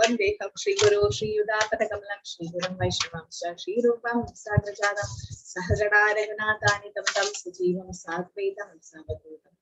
Vandeham Shri Guru Shri Yudapatakalam Shri Gurum Vaishnavam Shri Rupam Sadvajadam Sahagada Raghunatani Tam Tam Sajivam Sadvaitam Savadutam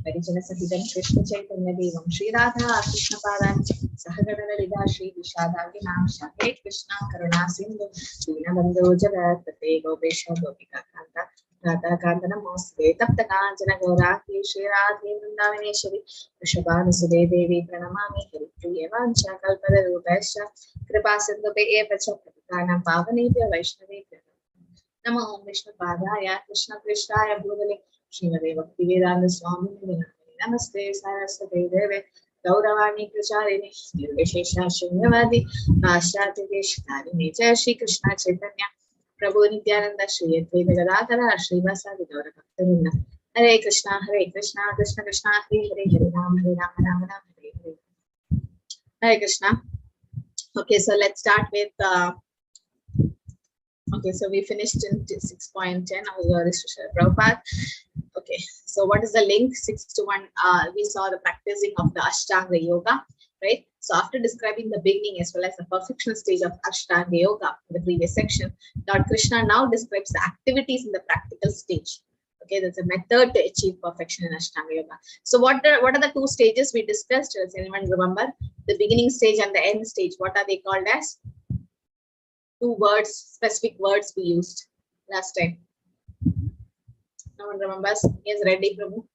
Varijana Sahidam Krishna Chaitanya Devam Shri Radha Krishna Padan Sahagada Lida Shri Vishada Vinam Shakhe Krishna Karuna Sindhu Dinabandhu Jagat Pate Gopesha Gopika Kanta Radha Kantana Mosve Tapta Kanchana Gauraki Shri Radhe Vrindavaneshwari Vrishabhanusade Devi Pranamami Haripriya Vancha Kalpada Rupesha Kripa Sindhupe Evacha Pratanam Pavanebhya Vaishnavebhya Namo Om Vishnu Padaya Krishna Krishnaya Bhudale Srimade Bhaktivedanta Swami Namaste Saraswati Deve Gauravani Pracharini Nirvishesha Shunyavadi Pashyati Deshtarini Jai Shri Krishna Chaitanya Prabhu Nityananda Shri Advaita Gadadhara Srivasadi Gaura Bhaktivinoda Hare Krishna Krishna Krishna Hare Hare Hare Rama Rama Rama Hare Hare Hare Krishna. Okay, so let's start with okay, so we finished in 6.10 of the Prabhupada. Okay, so what is the link? 6 to 1. We saw the practicing of the Ashtanga Yoga, right? So after describing the beginning as well as the perfectional stage of Ashtanga Yoga in the previous section, Lord Krishna now describes the activities in the practical stage. Okay, there's a method to achieve perfection in Ashtanga Yoga. So what are the two stages we discussed? Does anyone remember? The beginning stage and the end stage. What are they called as? Two words, specific words we used last time. No one remembers? Yes, ready, Prabhu?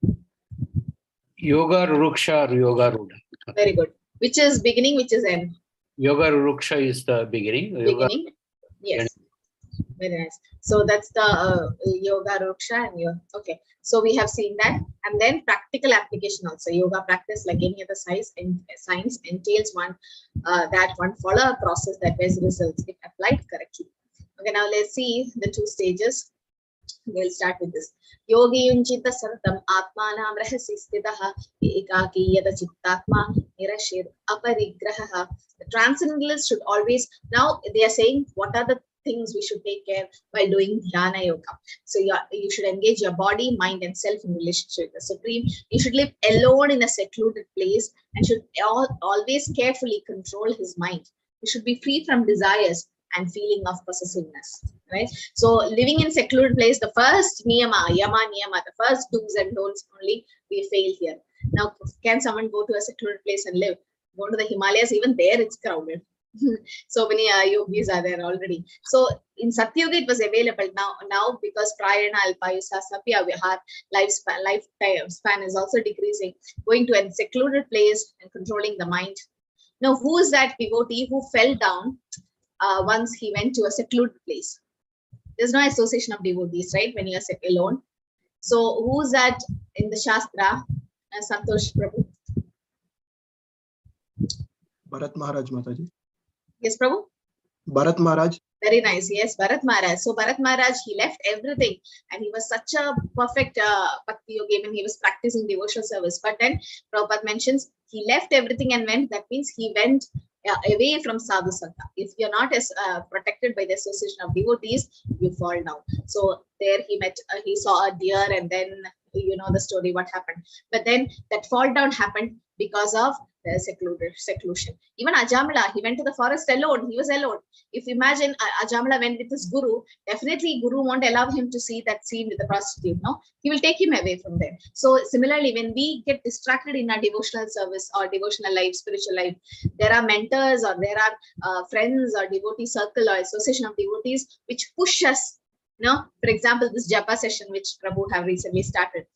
Yoga Ruksha or Yoga Ruda. Very good. Which is beginning, which is end? Yoga Ruksha is the beginning. Beginning? Yoga, yes. Very nice. So that's the Yoga Ruksha and Yoga. Okay. So we have seen that. And then practical application also. Yoga practice, like any other science, entails one follow a process that bears results if applied correctly. Okay, now let's see the two stages. We'll start with this. Yogi Yunchita Sartam Atmanam Rahasi Stitaha Ekaki Yada Chittatma Nirashir Aparigraha. The transcendentalist should always, now they are saying what are the things we should take care while doing dhyana yoga. So you should engage your body, mind, and self in relationship with the Supreme. You should live alone in a secluded place and should always carefully control his mind. You should be free from desires and feeling of possessiveness. Right? So living in secluded place, the first yama niyama, the first do's and don'ts only we fail here. Now, can someone go to a secluded place and live? Go to the Himalayas, even there it's crowded. So many yogis are there already. So in Satyuga it was available. Now because Prayana Alpayusa Sapya Vihar lifespan is also decreasing. Going to a secluded place and controlling the mind. Now who is that devotee who fell down once he went to a secluded place? There's no association of devotees, right? When you are alone. So who's that in the Shastra? Santosh Prabhu. Bharat Maharaj Mataji. Yes, Prabhu? Bharat Maharaj. Very nice. Yes, Bharat Maharaj. So Bharat Maharaj, he left everything and he was such a perfect Bhakti yogi when he was practicing devotional service. But then Prabhupada mentions he left everything and went. That means he went away from sadhu sangha. If you're not as protected by the association of devotees, you fall down. So there he saw a deer, and then you know the story what happened. But then that fall down happened because of the seclusion. Even Ajamala, he went to the forest alone. He was alone. If you imagine Ajamala went with his guru, definitely guru won't allow him to see that scene with the prostitute. No, he will take him away from there. So similarly, when we get distracted in our devotional service or devotional life, spiritual life, there are mentors or there are friends or devotee circle or association of devotees which push us. For example, this japa session which Prabhu have recently started.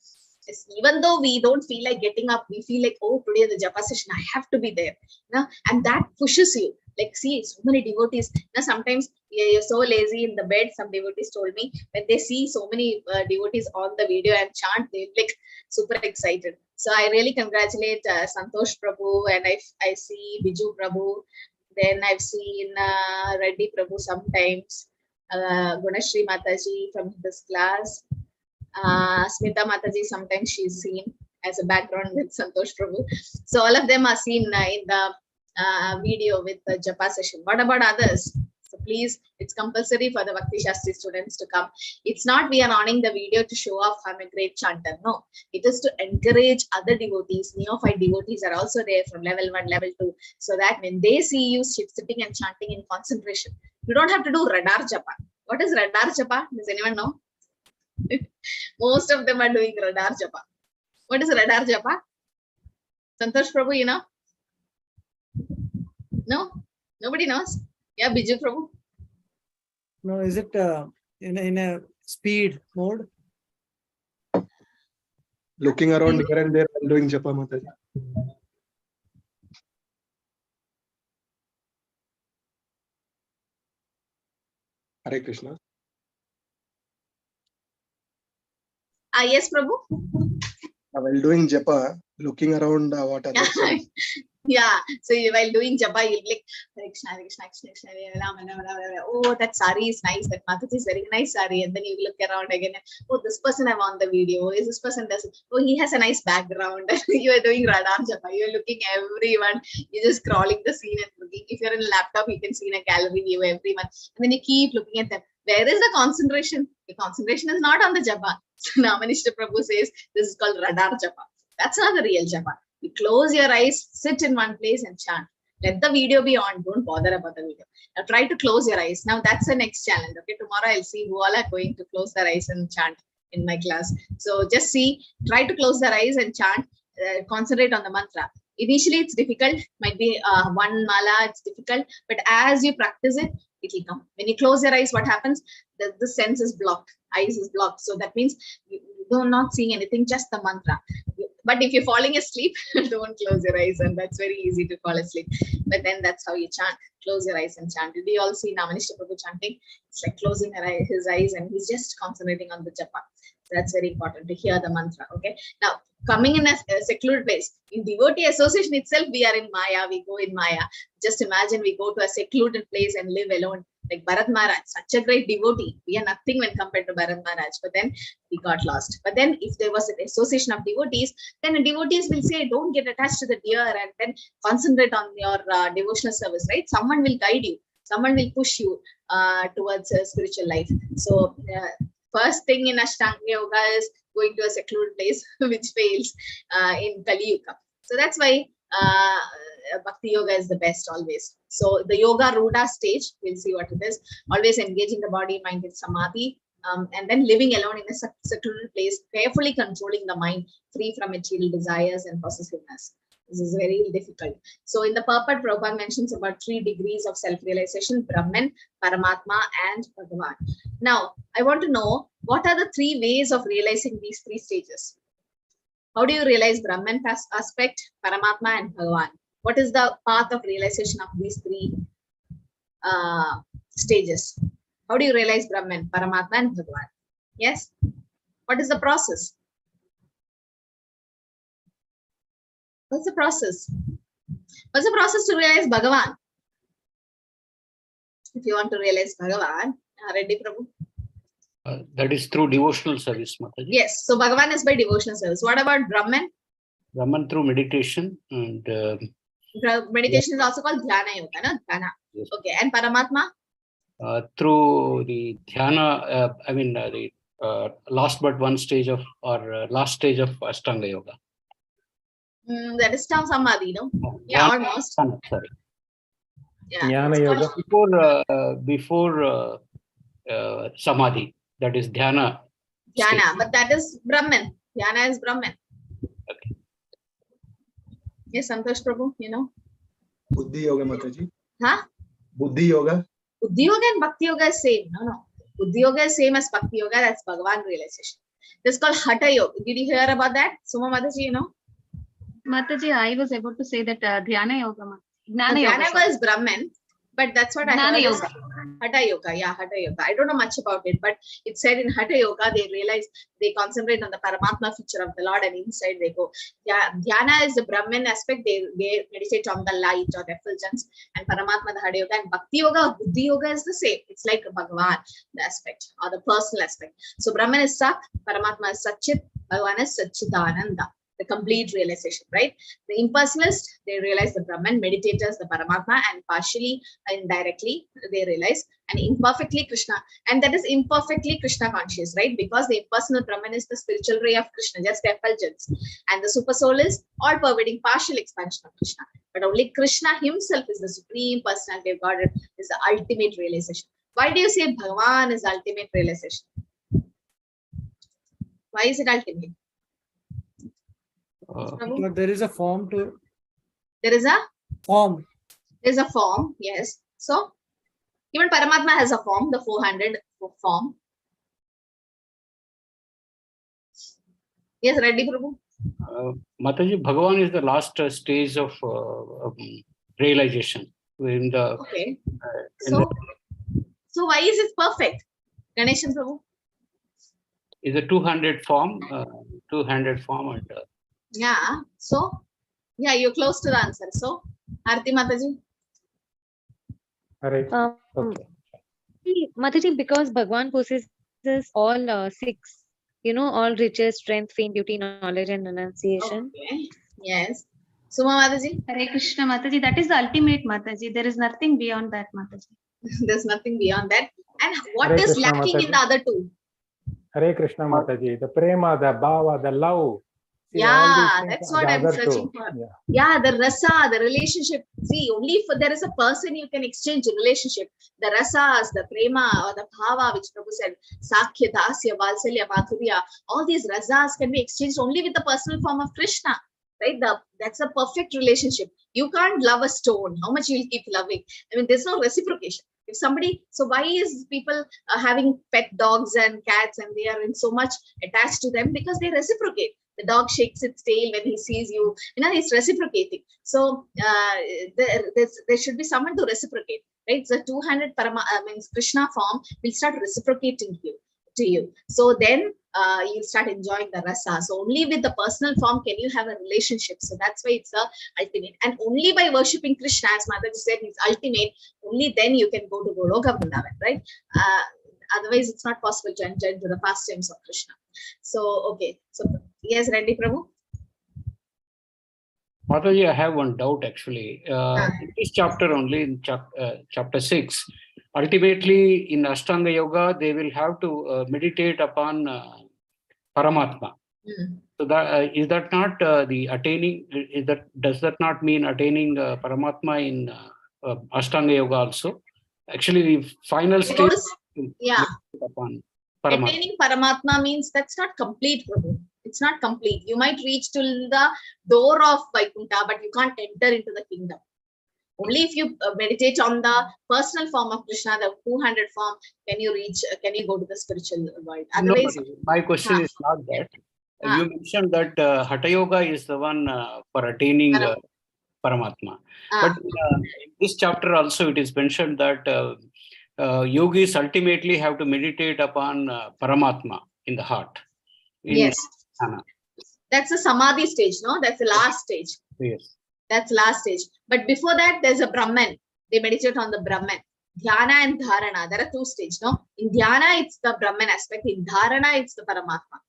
Even though we don't feel like getting up, we feel like, oh, today the japa session, I have to be there. And that pushes you. Like, see, so many devotees. Sometimes you're so lazy in the bed. Some devotees told me when they see so many devotees on the video and chant, they're like super excited. So I really congratulate Santosh Prabhu, and I see Biju Prabhu. Then I've seen Reddy Prabhu sometimes. Gunashri Mataji from this class. Smita Mataji, sometimes she's seen as a background with Santosh Prabhu. So all of them are seen in the video with the japa session. What about others? So please, it's compulsory for the Bhakti Shastri students to come. It's not we are on the video to show off I'm a great chanter. No, it is to encourage other devotees. Neophyte devotees are also there from level 1, level 2. So that when they see you sitting and chanting in concentration, you don't have to do radar japa. What is radar japa? Does anyone know? Most of them are doing radar japa. What is radar japa? Santosh Prabhu, you know? No? Nobody knows? Yeah, Biju Prabhu? No, is it in a speed mode? Looking around here and there and doing japa, Mataji. Hare Krishna. Yes, Prabhu? While doing japa, looking around what others are. Yeah, so while doing japa, you'll be like, Hare Krishna, Hare Krishna, Krishna, Krishna, oh, that sari is nice, that Mataji is very nice sari. And then you look around again, oh, this person I'm on the video, is this person does it? Oh, he has a nice background. You are doing radar japa, you're looking everyone, you're just scrolling the scene and looking. If you're in a laptop, you can see in a gallery view everyone. And then you keep looking at them. Where is the concentration? The concentration is not on the japa. So Namanishta Prabhu says this is called radar japa. That's not the real japa. You close your eyes, sit in one place and chant. Let the video be on. Don't bother about the video. Now try to close your eyes. Now that's the next challenge. Okay, tomorrow I'll see who all are going to close their eyes and chant in my class. So just see, try to close their eyes and chant. Concentrate on the mantra. Initially it's difficult. Might be one mala. It's difficult. But as you practice it, it will come. When you close your eyes, what happens? The sense is blocked. Eyes is blocked. So that means you're not seeing anything, just the mantra. But if you're falling asleep, don't close your eyes, and that's very easy to fall asleep. But then that's how you chant. Close your eyes and chant. Did you all see Namanishta Prabhu chanting? It's like closing his eyes and he's just concentrating on the japa. That's very important to hear the mantra. Okay. Now, coming in a secluded place, in devotee association itself, we are in Maya. We go in Maya. Just imagine we go to a secluded place and live alone. Like Bharat Maharaj, such a great devotee. We are nothing when compared to Bharat Maharaj. But then he got lost. But then if there was an association of devotees, then the devotees will say, don't get attached to the deer and then concentrate on your devotional service, right? Someone will guide you. Someone will push you towards a spiritual life. So first thing in Ashtanga Yoga is going to a secluded place, which fails in Kali Yuga. So that's why Bhakti Yoga is the best always. So the Yoga Ruda stage, we'll see what it is. Always engaging the body, mind in Samadhi, and then living alone in a secluded place, carefully controlling the mind, free from material desires and possessiveness. This is very difficult. So in the purport, Prabhupada mentions about 3 degrees of self-realization: Brahman, Paramatma, and Bhagavan. Now, I want to know, what are the 3 ways of realizing these 3 stages? How do you realize Brahman aspect, Paramatma, and Bhagavan? What is the path of realization of these 3 stages? How do you realize Brahman, Paramatma, and Bhagavan? Yes? What is the process? What's the process? What's the process to realize Bhagavan? If you want to realize Bhagavan, Reddy Prabhu? That is through devotional service, Mataji. Yes, so Bhagavan is by devotional service. What about Brahman? Brahman through meditation and meditation is also called Dhyana Yoga, no? Dhyana. Yes. Okay, and Paramatma? Through the Dhyana, the last but one stage of, or last stage of Ashtanga Yoga. That is Tam Samadhi, no? Yeah, almost. Sorry. Yeah, Jnana Yoga. Before Samadhi, that is Dhyana. Dhyana, stage. but that is Brahman. Dhyana is Brahman. Okay. Yes, Santosh Prabhu, you know? Buddhi Yoga, Mataji. Huh? Buddhi Yoga. Buddhi Yoga and Bhakti Yoga is same. No. Buddhi Yoga is same as Bhakti Yoga. That's Bhagavan realization. This is called Hatha Yoga. Did you hear about that? Suma Mataji, you know? Mataji, I was about to say that Dhyana Yoga. Dhyana Yoga is Brahman, but that's what I heard. Yoga. Hatha Yoga, yeah, Hatha Yoga. I don't know much about it, but it said in Hatha Yoga, they realize they concentrate on the Paramatma feature of the Lord, and inside they go. Yeah, Dhyana is the Brahman aspect. They meditate on the light or the effulgence, and Paramatma the Hatha Yoga, and Bhakti Yoga or Buddhi Yoga is the same. It's like Bhagavan, the aspect or the personal aspect. So Brahman is Sat, Paramatma is Satchit, Bhagavan is Satchidananda. the complete realization, right? The impersonalists, they realize the Brahman, meditators, the Paramatma, and partially, indirectly, they realize, and imperfectly Krishna. And that is imperfectly Krishna conscious, right? Because the impersonal Brahman is the spiritual ray of Krishna, just effulgence. And the super soul is all pervading partial expansion of Krishna. But only Krishna himself is the supreme personality of God, is the ultimate realization. Why do you say Bhagavan is ultimate realization? Why is it ultimate? But there is a form to. There is a form. There is a form, yes. So even Paramatma has a form, the 400 form. Yes, Reddy Prabhu. Mataji, Bhagavan is the last stage of realization. In the, okay. So why is it perfect? Ganeshan Prabhu? Is a 200 form, 200 form. And, yeah. So, yeah, you're close to the answer. So, Arti Mataji. Okay. Mataji, because Bhagavan possesses all 6, all riches, strength, fame, beauty, knowledge, and renunciation. Okay. Yes. Suma Mataji. Hare Krishna Mataji. That is the ultimate Mataji. There is nothing beyond that Mataji. There's nothing beyond that. And what Hare is Krishna, lacking Mataji. In the other two? Hare Krishna Mataji. The prema, the bhava, the love. See, yeah, that's what I'm searching for. Yeah, the rasa, the relationship. See, only if there is a person you can exchange a relationship. The rasas, the prema, or the bhava, which Prabhu said, sakhya, dasya, valsalya, madhurya, all these rasas can be exchanged only with the personal form of Krishna. Right? That's a perfect relationship. You can't love a stone. How much you'll keep loving? I mean, there's no reciprocation. If somebody, so why is people having pet dogs and cats and they are in so much attached to them? Because they reciprocate. The dog shakes its tail when he sees you. It's reciprocating. So there should be someone to reciprocate, right? So 200 means Krishna form will start reciprocating to you. So then you'll start enjoying the rasa. So only with the personal form can you have a relationship. So that's why it's the ultimate. And only by worshipping Krishna, as Mataji said, he's ultimate. Only then you can go to Goloka Vrindavan, right? Otherwise, it's not possible to enter into the pastimes of Krishna. So, okay. So, yes, Reddy Prabhu. Mataji, I have one doubt actually. In this chapter only, in chapter 6, ultimately in Ashtanga Yoga, they will have to meditate upon Paramatma. So that is that not the attaining? Does that not mean attaining Paramatma in Ashtanga Yoga also? Actually, the final stage. Yeah. Attaining Paramatma means that's not complete, Prabhu. It's not complete. You might reach to the door of Vaikuntha, but you can't enter into the kingdom. Only if you meditate on the personal form of Krishna, the 200 form, can you go to the spiritual world. Otherwise, no, my question is not that. You mentioned that Hatha Yoga is the one for attaining Paramatma. But in this chapter also it is mentioned that yogis ultimately have to meditate upon Paramatma in the heart. Yes. That's the Samadhi stage, no? That's the last stage. Yes. That's last stage. But before that, there's a Brahman. They meditate on the Brahman. Dhyana and Dharana. There are 2 stages, no? In Dhyana, it's the Brahman aspect. In Dharana, it's the Paramatma.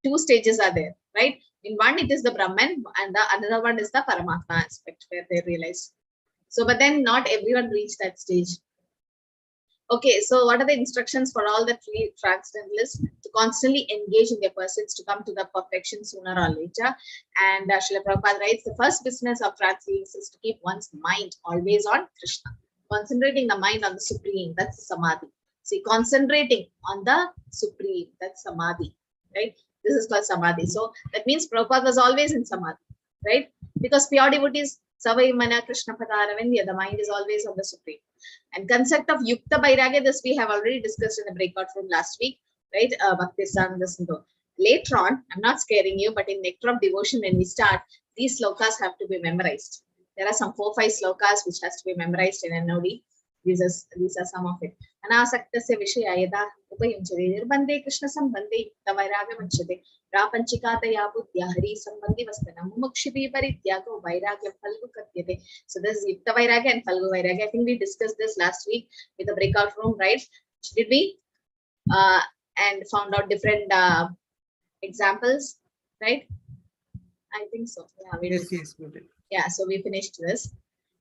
2 stages are there, right? In one, it is the Brahman, and the another one is the Paramatma aspect where they realize. So, but then not everyone reached that stage. Okay, so what are the instructions for all the 3 transcendentalists? To constantly engage in their pursuits to come to the perfection sooner or later. And Srila Prabhupada writes, the first business of transcendentalists is to keep one's mind always on Krishna. Concentrating the mind on the Supreme, that's Samadhi. See, concentrating on the Supreme, that's Samadhi, right? This is called Samadhi. So that means Prabhupada was always in Samadhi, right? Because pure devotees, Savai Mana Krishna Padaravindya, the mind is always on the Supreme. And concept of Yukta Vairagya, this we have already discussed in the breakout room last week, right? Bhakti San, this and that. Later on, I'm not scaring you, but in Nectar of Devotion, when we start, these slokas have to be memorized. There are some 4-5 slokas which has to be memorized in NOD. These are some of it. Anasaktasya Vishaya Yada Upayunchade Nirbande Krishna Sambande Yukta Vairagya Manchade Prapanchikataya Buddhya Hari Sambandhi Vastana Mumukshipi Parityago Vairagya Phalgu Katyate. So this is Yukta Vairagya and Phalgu Vairagya. I think we discussed this last week with the breakout room, right? Did we? And found out different examples, right? I think so. Yeah, we Yes, did. yes, we did. Yeah, so we finished this.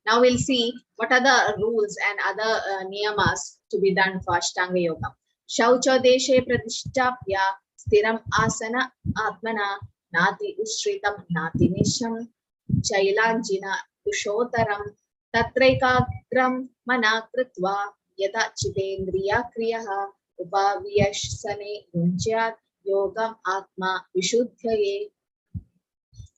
Now we'll see what are the rules and other niyamas to be done for Ashtanga Yoga. Shaucha deshe pradishtapya stiram asana atmana nati ushritam nati nisham chailanjina kushotaram tatraikagram mana kritva yata chitendriya kriyaha upaviyashsane yunjyat yogam atma vishuddhaye.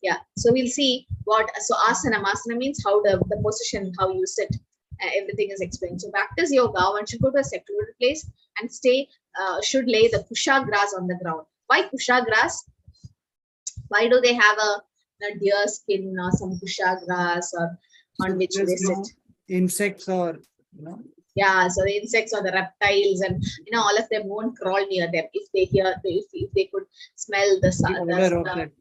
Yeah, so we'll see what, so asana means how the position, how you sit, everything is explained. So practice yoga, one should go to a secluded place and stay, should lay the kusha grass on the ground. Why kusha grass? Why do they have a deer skin or some kusha grass or on which they There's no sit? insects or, Yeah, so the insects or the reptiles and all of them won't crawl near them if they hear, if they could smell the aware of that.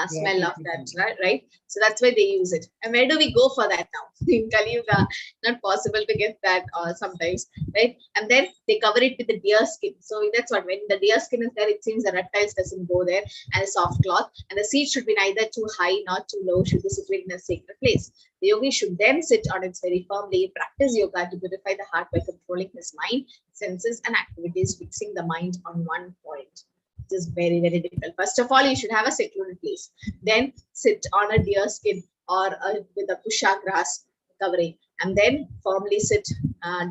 smell of that, right? So that's why they use it. And where do we go for that now? In Kali Yuga, not possible to get that sometimes, right? And then they cover it with the deer skin. So that's what, when the deer skin is there, it seems the reptiles doesn't go there, and a soft cloth. And the seat should be neither too high nor too low, should be situated in a sacred place. The yogi should then sit on it very firmly, practice yoga to purify the heart by controlling his mind, senses, and activities, fixing the mind on one point. It is very, very difficult. First of all, you should have a secluded place. Then sit on a deer skin or with a kusha grass covering, and then firmly sit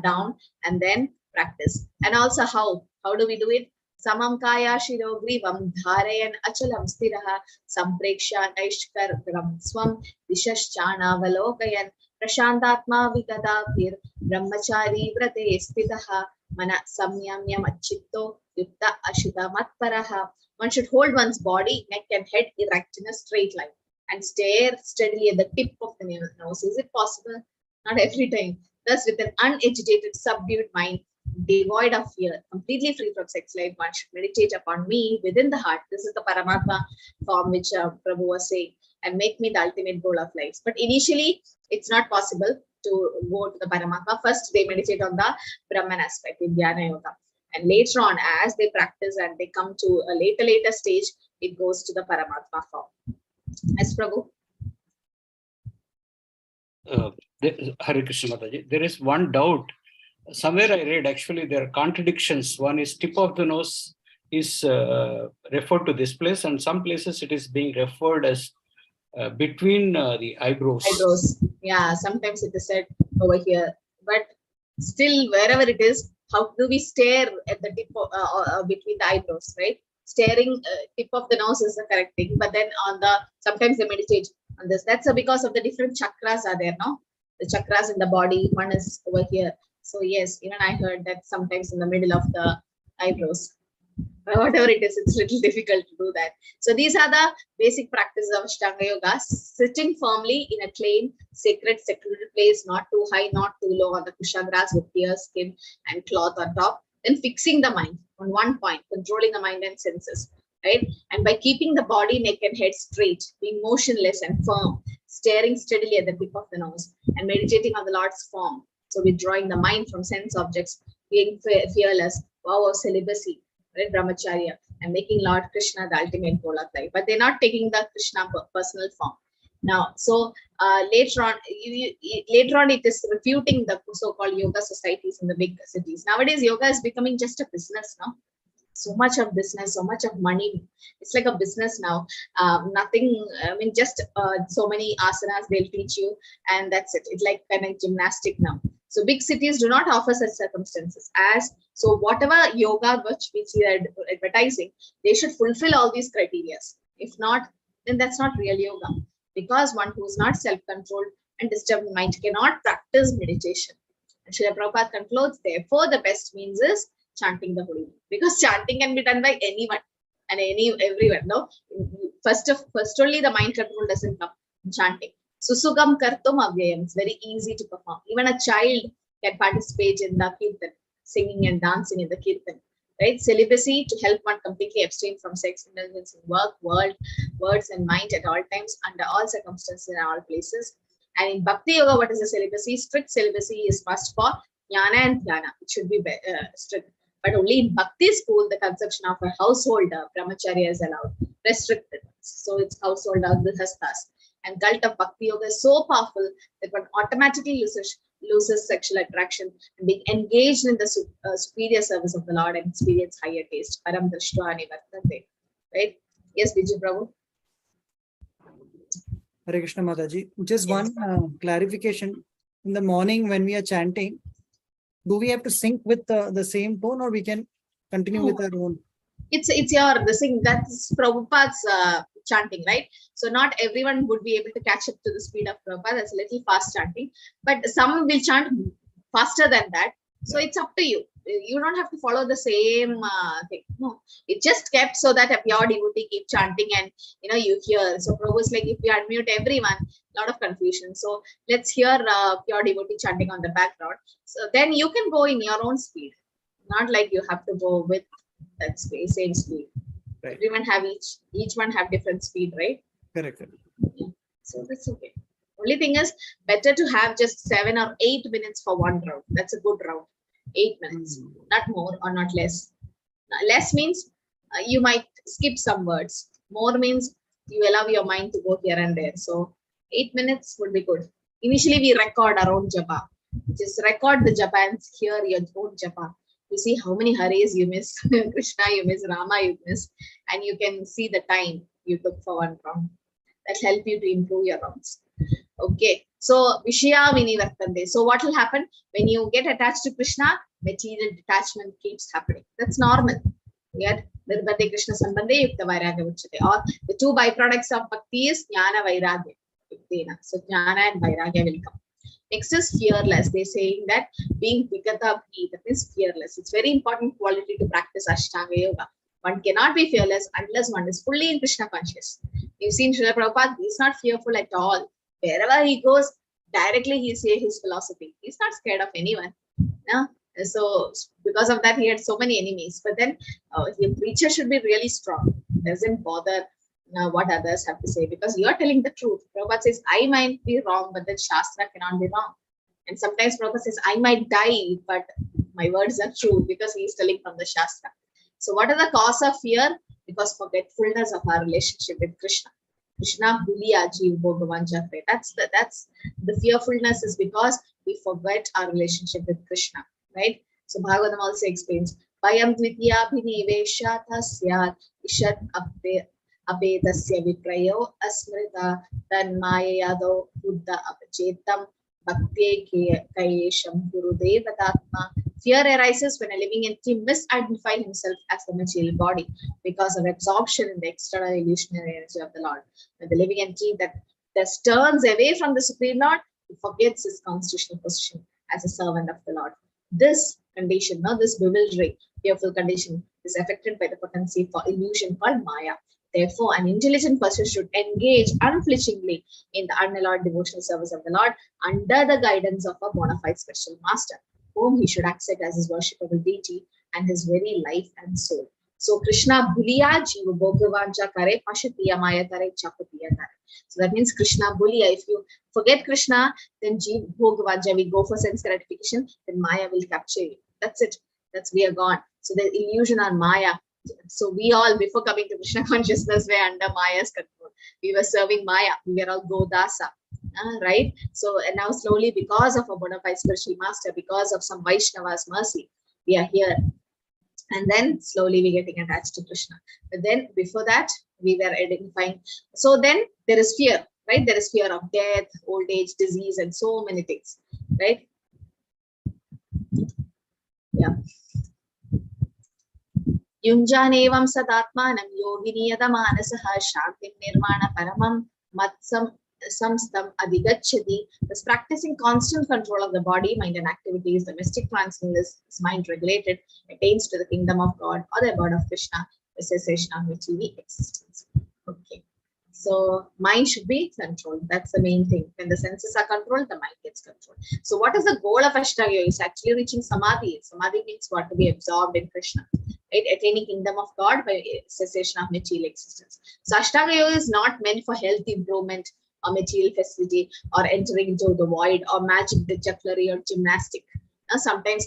down and then practice. And also how do we do it? Samam kaya shiro grivam dharayan achalam stiraha sampreksha naishkar swam dishaschana valokayan prashantatma vigadavir brahmachari vrate stitaha mana samyamyam achitto yukta ashita matparaha. One should hold one's body, neck and head erect in a straight line and stare steadily at the tip of the nose. Is it possible? Not every time. Thus, with an unagitated, subdued mind, devoid of fear, completely free from sex life, one should meditate upon me within the heart. This is the Paramatma form which Prabhu was saying, and make me the ultimate goal of life. But initially, it's not possible to go to the Paramatma. First, they meditate on the Brahman aspect in Dhyana Yoga. And later on, as they practice and they come to a later stage, it goes to the Paramatma form. As Prabhu. Hare Krishna Mataji. There is one doubt. Somewhere I read, actually, there are contradictions. One is tip of the nose is referred to this place, and some places it is being referred as between the eyebrows. Eyebrows. Yeah, sometimes it is said over here. But still, wherever it is, how do we stare at the tip of, between the eyebrows, right? Staring tip of the nose is the correct thing. But then on the, sometimes they meditate on this. That's because of the different chakras are there, no? The chakras in the body, one is over here. So yes, even I heard that sometimes in the middle of the eyebrows. But whatever it is, it's a little difficult to do that. So these are the basic practices of Ashtanga Yoga. Sitting firmly in a clean, sacred, secluded place, not too high, not too low, on the kusha grass with deer skin and cloth on top. Then fixing the mind on one point, controlling the mind and senses, right? And by keeping the body, neck and head straight, being motionless and firm, staring steadily at the tip of the nose, and meditating on the Lord's form. So withdrawing the mind from sense objects, being fearless, vow of celibacy, right, brahmacharya, and making Lord Krishna the ultimate goal of life. But they're not taking the Krishna personal form. Now, so later on it is refuting the so-called yoga societies in the big cities. Nowadays, yoga is becoming just a business now. So much of business, so much of money. It's like a business now. Nothing, I mean, just so many asanas they'll teach you, and that's it. It's like kind of gymnastic now. So big cities do not offer such circumstances. So whatever yoga which we are advertising, they should fulfill all these criteria. If not, then that's not real yoga. Because one who is not self-controlled and disturbed mind cannot practice meditation. And Srila Prabhupada concludes, therefore, the best means is chanting the holy name. Because chanting can be done by anyone and everyone. No, first only the mind control doesn't come. Chanting. Susugam kartum avyayam. It's very easy to perform. Even a child can participate in the kirtan, singing and dancing in the kirtan. Right? Celibacy to help one completely abstain from sex, indulgence in work, words and mind at all times, under all circumstances, in all places. And in Bhakti Yoga, what is the celibacy? Strict celibacy is must for jnana and dhyana. It should be strict. But only in Bhakti school, the conception of a household brahmacharya is allowed, restricted. So it's household grihasthas. And cult of Bhakti Yoga is so powerful that one automatically loses sexual attraction and being engaged in the superior service of the Lord and experience higher taste. Param Drishta Nivartate. Right? Yes, Vijay Prabhu. Hare Krishna Mataji. Just Yes. one clarification. In the morning when we are chanting, do we have to sync with the same tone, or we can continue with our own? It's your the thing that's Prabhupada's chanting, right? So not everyone would be able to catch up to the speed of Prabhupada. That's a little fast chanting, but some will chant faster than that. So it's up to you. You don't have to follow the same thing. No, it just kept so that a pure devotee keep chanting and you hear. So Prabhu is like, if we unmute everyone, a lot of confusion. So let's hear pure devotee chanting on the background. So then you can go in your own speed. Not like you have to go with that same speed. Right. Everyone have each one have different speed, right? Correct. Yeah. So that's okay. Only thing is better to have just 7 or 8 minutes for one round. That's a good round. 8 minutes, not more or not less. Less means you might skip some words. More means you allow your mind to go here and there. So 8 minutes would be good. Initially, we record our own japa. Just record the japa and hear your own japa. You see how many Hares you miss, Krishna you miss, Rama you miss, and you can see the time you took for one round. That help you to improve your rounds. Okay, so Vishya Vinivartante. So what will happen when you get attached to Krishna? Material detachment keeps happening. That's normal. Yet Nirbandhe Krishna Sambandhe Yukta Vairagya Uchate. Or the two byproducts of Bhakti is Jnana Vairagya. So Jnana and Vairagya will come. Next is fearless. They're saying that being Vigata Bhi, that means fearless. It's very important quality to practice Ashtanga Yoga. One cannot be fearless unless one is fully in Krishna conscious. You've seen Srila Prabhupada, he's not fearful at all. Wherever he goes, directly he says his philosophy. He's not scared of anyone. No? So because of that, he had so many enemies. But then the preacher should be really strong. Doesn't bother what others have to say, because you're telling the truth. Prabhupada says, I might be wrong, but the Shastra cannot be wrong. And sometimes Prabhupada says, I might die, but my words are true, because he is telling from the Shastra. So what are the cause of fear? Because forgetfulness of our relationship with Krishna. Krishna Bhuliya Jeev Bhagavan Chakre. That's the fearfulness is because we forget our relationship with Krishna, right? So Bhagavatam also explains, Vayam Dvitiya Bhinivesha Tasyat Ishat Abedasya Viprayo Asmrita Tanmayado Buddha Apachetam Bhakti Kayesham Gurudevatatma. Fear arises when a living entity misidentifies himself as the material body because of absorption in the external illusionary energy of the Lord. When the living entity that turns away from the Supreme Lord, he forgets his constitutional position as a servant of the Lord. This condition, this bewildering, fearful condition, is affected by the potency for illusion called Maya. Therefore, an intelligent person should engage unflinchingly in the unalloyed devotional service of the Lord under the guidance of a bona fide spiritual master, whom he should accept as his worshipable deity and his very life and soul. So Krishna Bhuliya Jiva Bhogavanja Kare Pashatiya Maya Tare Chapatiya Tare. So that means Krishna Bhuliya. If you forget Krishna, then Jiva Bhogavanja, we go for sense gratification, then Maya will capture you. That's it. We are gone. So the illusion on Maya. So we all, before coming to Krishna consciousness, were under Maya's control. We were serving Maya. We were all Godasa. Right? So, and now slowly, because of a bona fide spiritual master, because of some Vaishnava's mercy, we are here. And then slowly we're getting attached to Krishna. But then before that, we were identifying. So then there is fear, right? There is fear of death, old age, disease, and so many things, right? Yeah. Yunjanevam sadatmanam yoginiyada manasaha shantim nirvana paramam matsam samstam adigachati. Thus practicing constant control of the body, mind, and activities, the mystic transcendence is mind regulated, attains to the kingdom of God or the abode of Krishna, the cessation of material existence. Okay. So mind should be controlled. That's the main thing. When the senses are controlled, the mind gets controlled. So what is the goal of Ashtanga Yoga? It's actually reaching Samadhi. Samadhi means what? To be absorbed in Krishna. Right? Attaining kingdom of God by cessation of material existence. So Ashtanga Yoga is not meant for health improvement or material facility or entering into the void or magic, jugglery or gymnastic. Sometimes,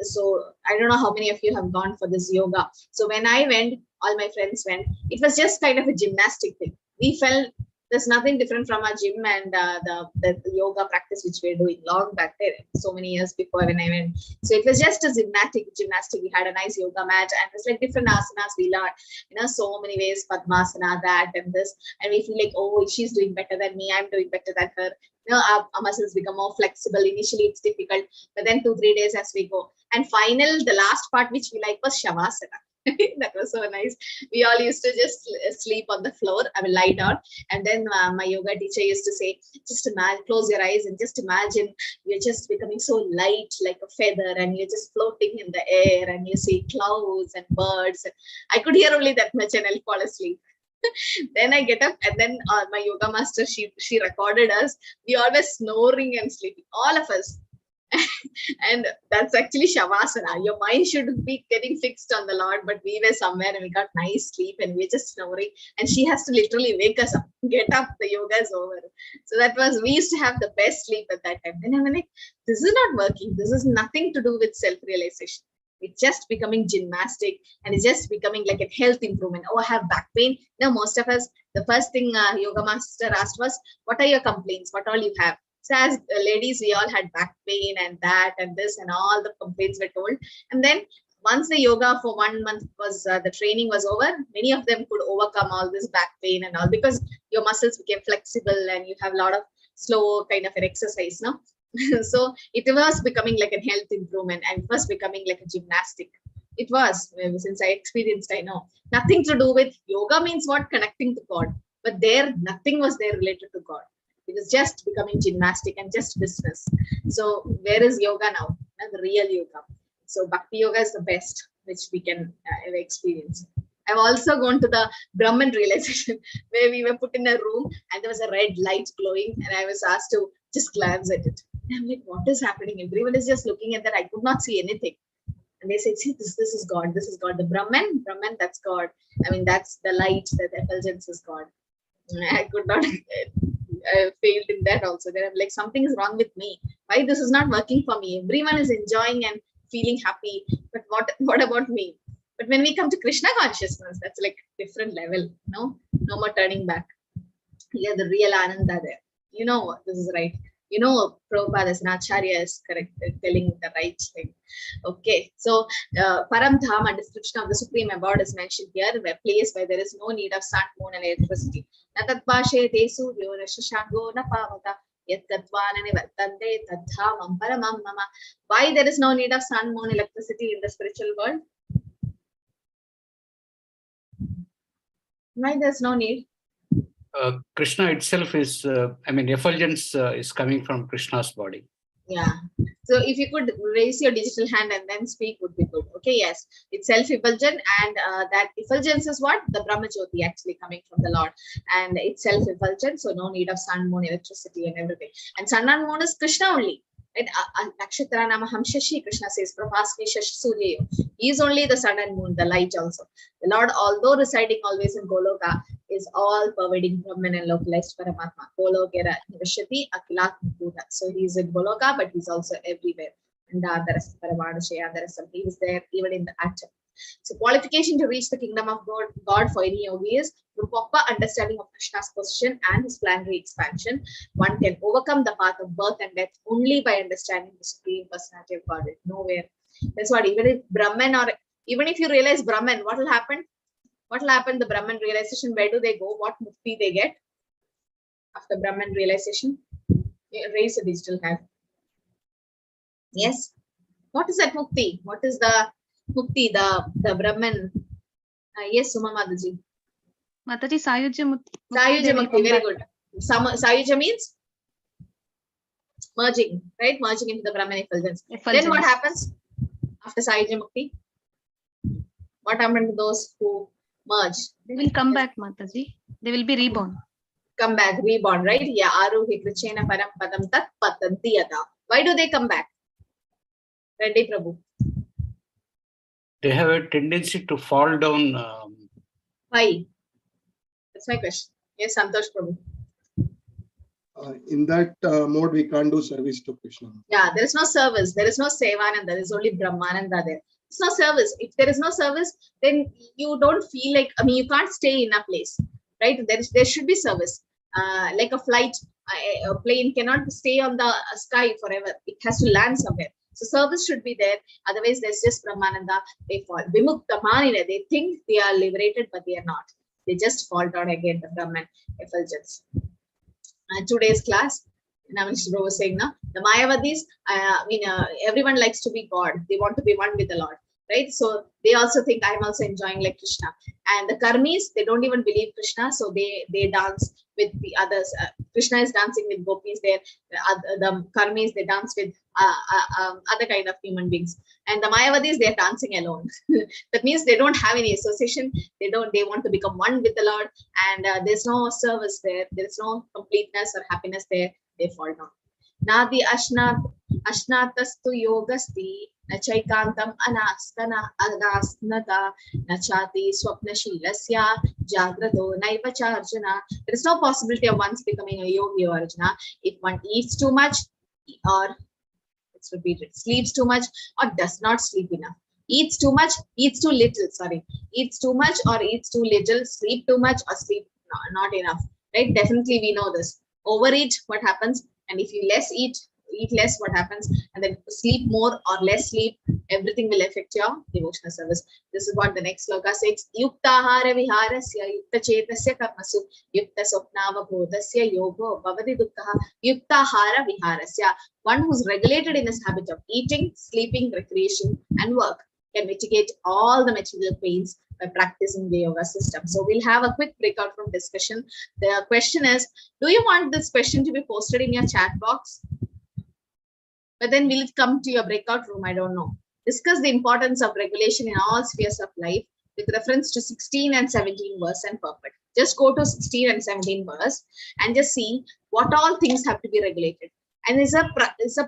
so I don't know how many of you have gone for this yoga. So when I went, all my friends went, it was just kind of a gymnastic thing. We felt there's nothing different from our gym and the yoga practice which we're doing long back there, so many years before when I went. So it was just a gymnastic. We had a nice yoga mat and it's like different asanas we learned, so many ways, Padmasana, that and this, and we feel like, oh, she's doing better than me, I'm doing better than her. Our muscles become more flexible. Initially it's difficult, but then 2-3 days as we go. And the last part which we like was Shavasana. That was so nice. We all used to just sleep on the floor, lie down, and then my yoga teacher used to say, just imagine, close your eyes and just imagine you're just becoming so light like a feather and you're just floating in the air and you see clouds and birds. And I could hear only that much and I'll fall asleep. Then I get up and then my yoga master, she recorded us. We always snoring and sleeping, all of us. And that's actually Shavasana. Your mind should be getting fixed on the Lord, but we were somewhere and we got nice sleep and we're just snoring. And she has to literally wake us up, get up, the yoga is over. So we used to have the best sleep at that time. And I'm like, this is not working. This is nothing to do with self-realization. It's just becoming gymnastic and it's just becoming like a health improvement. Oh, I have back pain. Now, most of us, the first thing yoga master asked was, what are your complaints? What all you have? So as ladies, we all had back pain and that and this and all the complaints were told. And then once the yoga for 1 month was, the training was over, many of them could overcome all this back pain and all because your muscles became flexible and you have a lot of slow kind of an exercise, no? So it was becoming like a health improvement and it was becoming like a gymnastic. It was, since I experienced, I know. Nothing to do with yoga means what? Connecting to God. But there, nothing was there related to God. It was just becoming gymnastic and just business. So where is yoga now? The real yoga. So Bhakti yoga is the best which we can ever experience. I've also gone to the Brahman realization where we were put in a room and there was a red light glowing and I was asked to just glance at it. And I'm like, what is happening? Everyone is just looking at that. I could not see anything. And they said, see, this is God. This is God. The Brahman, that's God. I mean, that's the light, the effulgence is God. I could not... I failed in that also. Then I'm like, something is wrong with me. Why this is not working for me? Everyone is enjoying and feeling happy, but what about me? But when we come to Krishna consciousness, that's like different level. No more turning back. Here, the real Ananda there. You know what? This is right. You know, Prabhupada as an Acharya is correct, telling the right thing. Okay, so Param Dhama, description of the Supreme Abode is mentioned here, a place where there is no need of sun, moon, and electricity. Natatbashe desu yorashashango napavata yatkatvana nivartande tadhamam paramam mama. Why there is no need of sun, moon, electricity in the spiritual world? Why there's no need? Krishna itself is, effulgence is coming from Krishna's body. Yeah. So if you could raise your digital hand and then speak would be good. Okay, yes. It's self-effulgent and that effulgence is what? The Brahma Jyoti actually coming from the Lord. And it's self-effulgent, so no need of sun, moon, electricity and everything. And sun and moon is Krishna only. Right? Nakshatra Namaham Shashi, Krishna says, Prabhasmi Shashi Surya. He is only the sun and moon, the light also. The Lord, although residing always in Goloka, is all pervading Brahman and localized Paramatma. Golokera Nivashati Akilat Mukuta. So he is in Goloka, but he's also everywhere. And the rest of Paramanashaya, the rest of he is there even in the atom. So qualification to reach the kingdom of God for any yogi is through proper understanding of Krishna's position and his planetary expansion. One can overcome the path of birth and death only by understanding the Supreme Personality of Godhead. Nowhere. That's what, even if Brahman or even if you realize Brahman, what will happen? What will happen? The Brahman realization, where do they go? What mukti they get after Brahman realization? Raise a digital hand. Yes. What is that mukti? What is the mukti, the Brahman? Yes, Suma Mataji. Mataji, Sayuja Mukti. Sayuja Mukti, very good. Sayuja means merging, right? Merging into the Brahman effulgence. Then what happens after Sayuja Mukti? What happened to those who merge? They will come back, Mataji. They will be reborn. Come back, reborn, right? Yeah, Aruhi Krichena Param Padam Tat Patanti Yata. Why do they come back? Reddy Prabhu. They have a tendency to fall down. Why? That's my question. Yes, Santosh Prabhu. in that mode, we can't do service to Krishna. Yeah, there is no service. There is no Sevananda. There is only Brahmananda there. It's no service. If there is no service, then you don't feel like, I mean, you can't stay in a place, right? There should be service. Like a flight, a plane cannot stay on the sky forever. It has to land somewhere. So service should be there. Otherwise, there's just Brahmananda. They fall. Vimukta Manina. They think they are liberated, but they are not. They just fall down again, the Brahman effulgence. Today's class, Namish Bro was saying, the Mayavadis, everyone likes to be God. They want to be one with the Lord, right? So they also think I'm also enjoying like Krishna. And the Karmis, they don't even believe Krishna, so they dance with the others. Krishna is dancing with gopis there. The Karmis, they dance with other kind of human beings. And the Mayavadis, they're dancing alone. That means they don't have any association. They want to become one with the Lord. And there's no service there. There's no completeness or happiness there. They fall down. Nadi ashnatastu yogasti nachaikantam anasnata nachati swapnashilasya jagrato naivacha Arjuna. There is no possibility of once becoming a yogi or Arjuna if one eats too much or, let's repeat it, sleeps too much or does not sleep enough. Eats too much, eats too little, eats too much or eats too little, sleep too much or sleep not enough, right? Definitely we know this. Overeat, what happens? And if you eat less, what happens? And then sleep more or less sleep, everything will affect your devotional service. This is what the next sloka says. Yuktahara viharasya yukta chetasya karmasu yukta sopnava bodhasya yogo bhavati dukkha yuktahara viharasya. One who's regulated in his habit of eating, sleeping, recreation, and work can mitigate all the material pains by practicing the yoga system. So we'll have a quick breakout from discussion. The question is, do you want this question to be posted in your chat box? But then will it come to your breakout room? I don't know. Discuss the importance of regulation in all spheres of life with reference to 16 and 17 verse and purport. Just go to 16 and 17 verse and just see what all things have to be regulated. And it's a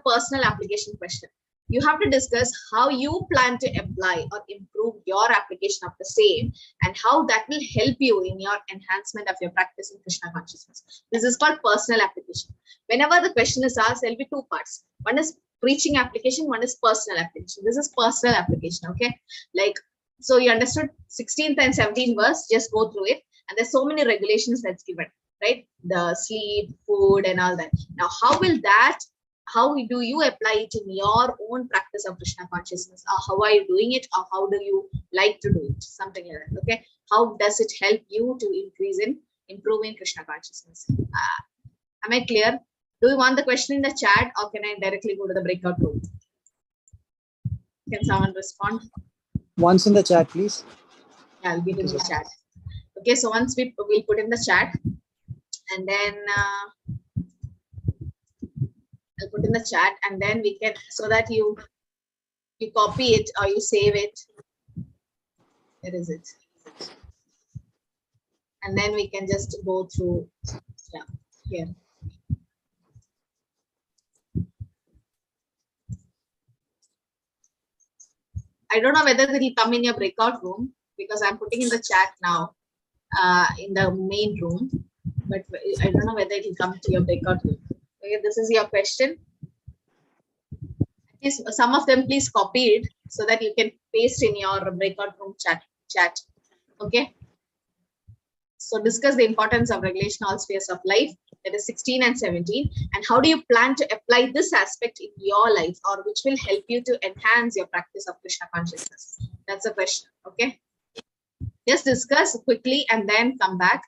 personal application question. You have to discuss how you plan to apply or improve your application of the same and how that will help you in your enhancement of your practice in Krishna consciousness. This is called personal application. Whenever the question is asked, there will be two parts. One is preaching application, one is personal application. This is personal application, okay? Like, so you understood 16th and 17th verse, just go through it. And there's so many regulations that's given, right? The sleep, food, and all that. Now, how do you apply it in your own practice of Krishna consciousness? Or how are you doing it? Or how do you like to do it? Something like that, okay? How does it help you to improve in Krishna consciousness? Am I clear? Do you want the question in the chat or can I directly go to the breakout room? Can someone respond? Once in the chat, please. Yeah, I'll be in the chat. Okay, so once we'll put in the chat and then I'll put in the chat and then we can, so that you copy it or you save it. Where is it? And then we can just go through, yeah, here. I don't know whether it will come in your breakout room because I'm putting in the chat now in the main room, but I don't know whether it will come to your breakout room. Okay, this is your question. Please, some of them, please copy it so that you can paste in your breakout room chat. Okay. So discuss the importance of regulation all spheres of life. That is 16 and 17. And how do you plan to apply this aspect in your life or which will help you to enhance your practice of Krishna consciousness? That's a question. Okay. Just discuss quickly and then come back.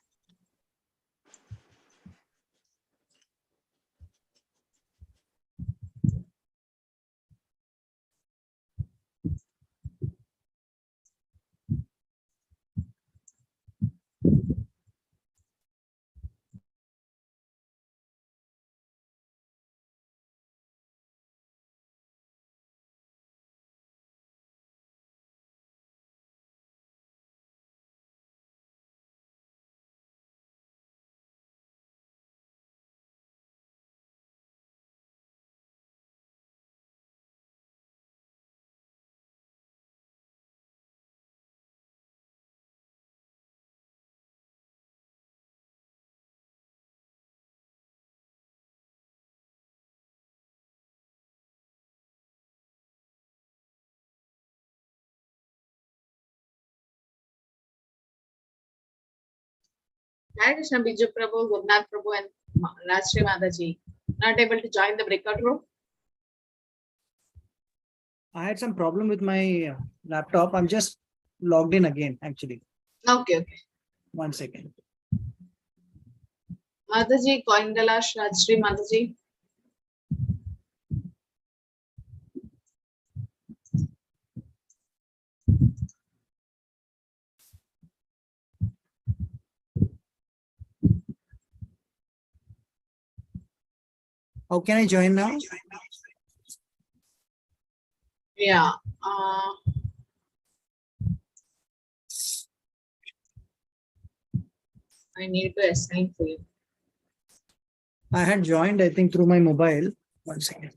Hare Krishna, Biju Prabhu, Gurnath Prabhu, and Rajshri Mataji. Not able to join the breakout room? I had some problem with my laptop. I'm just logged in again, actually. Okay. 1 second. Mataji, Koindalash, Rajshri Mataji. How can I join now? Yeah. I need to assign for you. I had joined, I think, through my mobile. 1 second.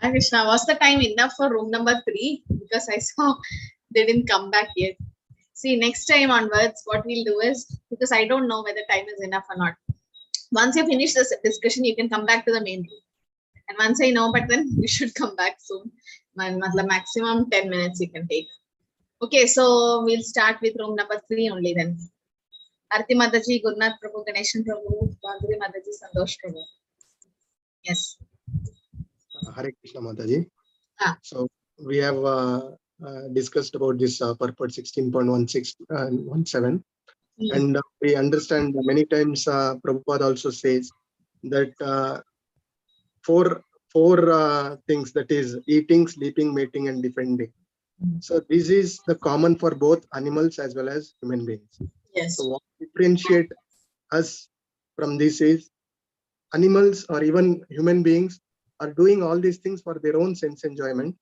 Hare Krishna, was the time enough for room number 3? Because I saw they didn't come back yet. See, next time onwards, what we'll do is, because I don't know whether time is enough or not. Once you finish this discussion, you can come back to the main room. And once I know, but then we should come back soon. Maximum 10 minutes you can take. Okay, so we'll start with room number 3 only then. Arti Mataji, Gurnath Prabhu, Ganeshan Prabhu, Bhagri Mataji, Santosh Prabhu. Yes. Hare Krishna Mataji. So we have discussed about this purport 16.17, and we understand many times Prabhupada also says that four things, that is eating, sleeping, mating, and defending. So this is the common for both animals as well as human beings. Yes. So what differentiate us from this is animals or even human beings are doing all these things for their own sense enjoyment,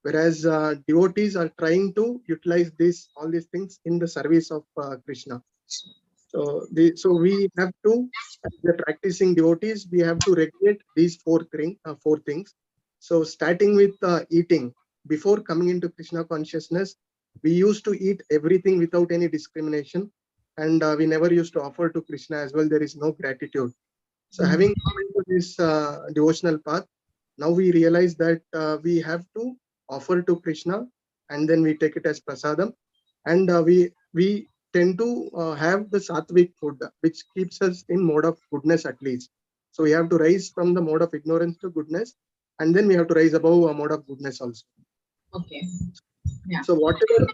whereas devotees are trying to utilize all these things in the service of Krishna. So we have to, as the practicing devotees, we have to regulate these four things. So starting with eating, before coming into Krishna consciousness, we used to eat everything without any discrimination, and we never used to offer to Krishna as well. There is no gratitude. So having come into this devotional path, now we realize that we have to offer to Krishna, and then we take it as prasadam, and we tend to have the sattvic food, which keeps us in mode of goodness at least. So we have to rise from the mode of ignorance to goodness, and then we have to rise above a mode of goodness also. Okay. Yeah. So whatever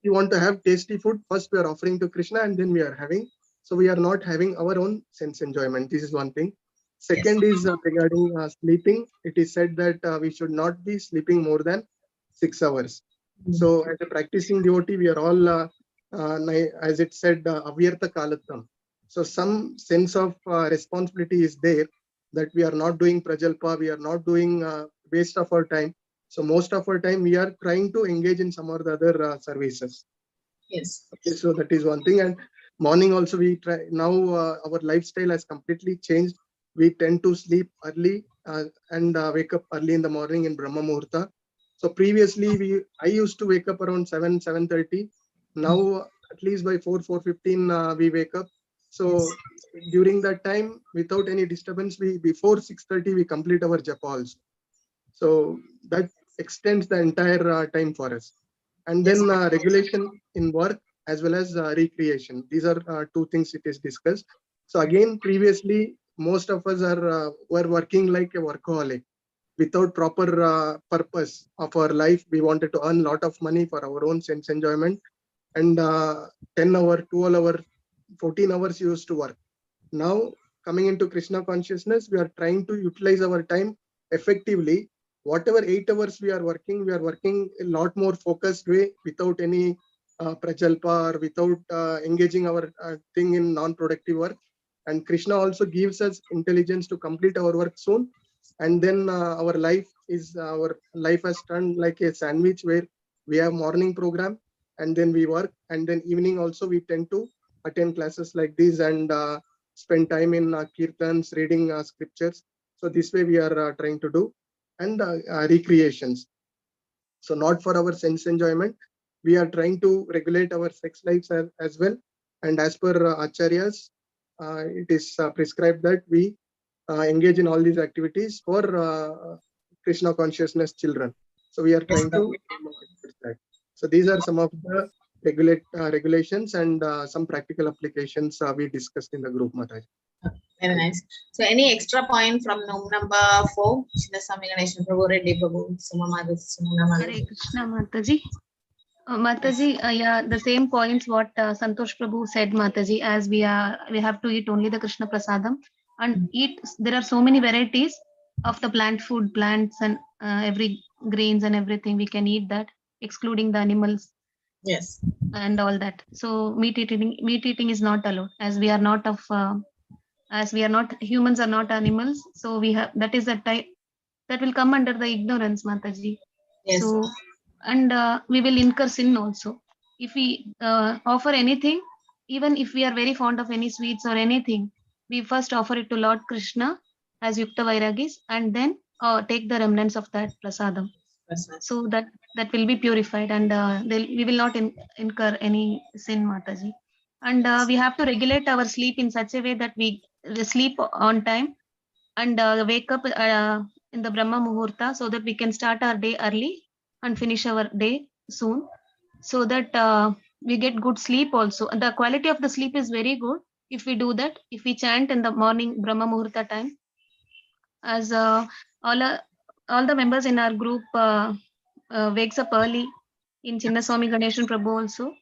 you want to have tasty food, first we are offering to Krishna, and then we are having. So we are not having our own sense enjoyment. This is one thing. Second is regarding sleeping. It is said that we should not be sleeping more than 6 hours. So as a practicing devotee, we are all, as it said, avyartha kalatam. So some sense of responsibility is there, that we are not doing prajalpa, we are not doing waste of our time. So most of our time we are trying to engage in some or the other services. Yes. Okay, so that is one thing. And morning also we try. Now our lifestyle has completely changed. We tend to sleep early and wake up early in the morning in Brahma Muhurta. So previously I used to wake up around 7:30. Now at least by 4:15 we wake up. So during that time, without any disturbance, before 6:30 we complete our japa also. So that extends the entire time for us. And then regulation in work as well as recreation. These are two things it is discussed. So again, previously, most of us were working like a workaholic without proper purpose of our life. We wanted to earn a lot of money for our own sense enjoyment, and 10 hour, 12 hour, 14 hours used to work. Now coming into Krishna consciousness, we are trying to utilize our time effectively. Whatever 8 hours we are working a lot more focused way, without any prajalpa or without engaging our thing in non-productive work. And Krishna also gives us intelligence to complete our work soon. And then our life has turned like a sandwich, where we have morning program and then we work, and then evening also we tend to attend classes like this and spend time in kirtans, reading scriptures. So this way we are trying to do. And recreations. So not for our sense enjoyment, we are trying to regulate our sex lives as well. And as per acharyas, it is prescribed that we engage in all these activities for Krishna consciousness children. So we are trying to that. So these are some of the regulations and some practical applications we discussed in the group, Maharaj. Very nice. So any extra point from number 4? Chinnaswamy Ganeshan Prabhu, Reddy Prabhu, Suma Mataji, Hare Krishna Mataji. Mataji, yeah, the same points what Santosh Prabhu said, Mataji, as we have to eat only the Krishna Prasadam and eat. There are so many varieties of the plants and every grains and everything. We can eat that, excluding the animals. Yes. And all that. So meat eating is not allowed, as we are not humans are not animals. So we have, that is a type that will come under the ignorance, Mataji. Yes. So, and we will incur sin also. If we offer anything, even if we are very fond of any sweets or anything, we first offer it to Lord Krishna as Yukta Vairagis, and then take the remnants of that prasadam. So that will be purified, and we will not incur any sin, Mataji. And we have to regulate our sleep in such a way that we sleep on time and wake up in the Brahma Muhurta, so that we can start our day early and finish our day soon, so that we get good sleep also. And the quality of the sleep is very good if we do that, if we chant in the morning Brahma Muhurta time. As all the members in our group wakes up early in Chinnaswamy Ganeshan Prabhu also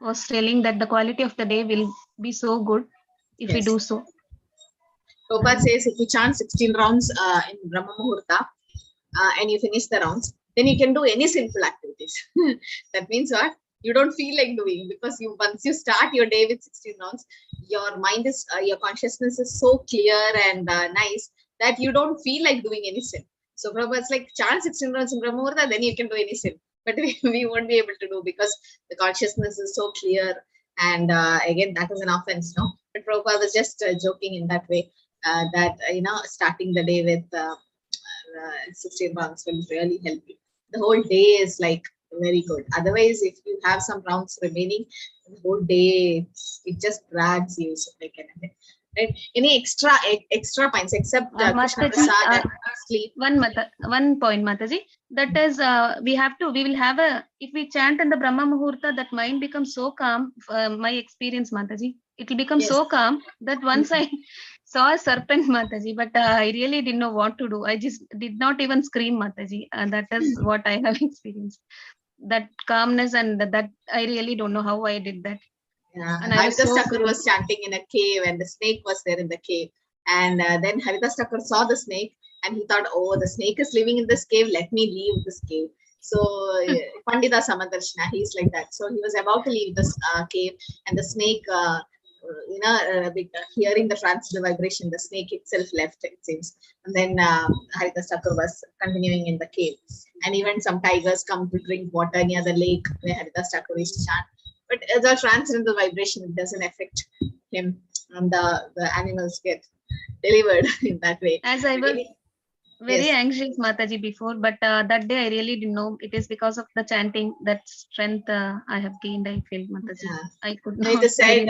was telling that the quality of the day will be so good if we do so. Prabhupada says if you chant 16 rounds in Brahma Muhurta and you finish the rounds, then you can do any sinful activities. That means what? You don't feel like doing, because once you start your day with 16 rounds, your mind is, your consciousness is so clear and nice that you don't feel like doing any sin. So Prabhupada's like, chant 16 rounds in Brahma Muhurta, then you can do any sin. But we won't be able to do, because the consciousness is so clear. And again, that is an offense, no? But Prabhupada was just joking in that way, that, starting the day with 16 rounds will really help you. The whole day is like very good. Otherwise, if you have some rounds remaining, the whole day, it just drags you. So like anything. Right? Any extra points except Krishna Prasad and sleep? One point, Mataji. That is, we will have if we chant in the Brahma Muhurta, that mind becomes so calm. My experience, Mataji, it will become so calm that once I saw a serpent, Mataji, but I really didn't know what to do. I just did not even scream, Mataji. And that is what I have experienced. That calmness, and that I really don't know how I did that. Yeah, and Haridas Thakur was chanting in a cave, and the snake was there in the cave. And then Haridas Thakur saw the snake, and he thought, oh, the snake is living in this cave, let me leave this cave. So Pandita Samadarshana, he's like that. So he was about to leave this cave, and the snake, hearing the transcendental vibration, the snake itself left, it seems. And then Haridas Thakur was continuing in the cave. And even some tigers come to drink water near the lake where Haridas Thakur is to chant. But the transcendental vibration, it doesn't affect him, and the animals get delivered in that way. As I was very anxious, Mataji, before, but that day I really didn't know. It is because of the chanting, that strength I have gained, I feel, Mataji. I could not. They said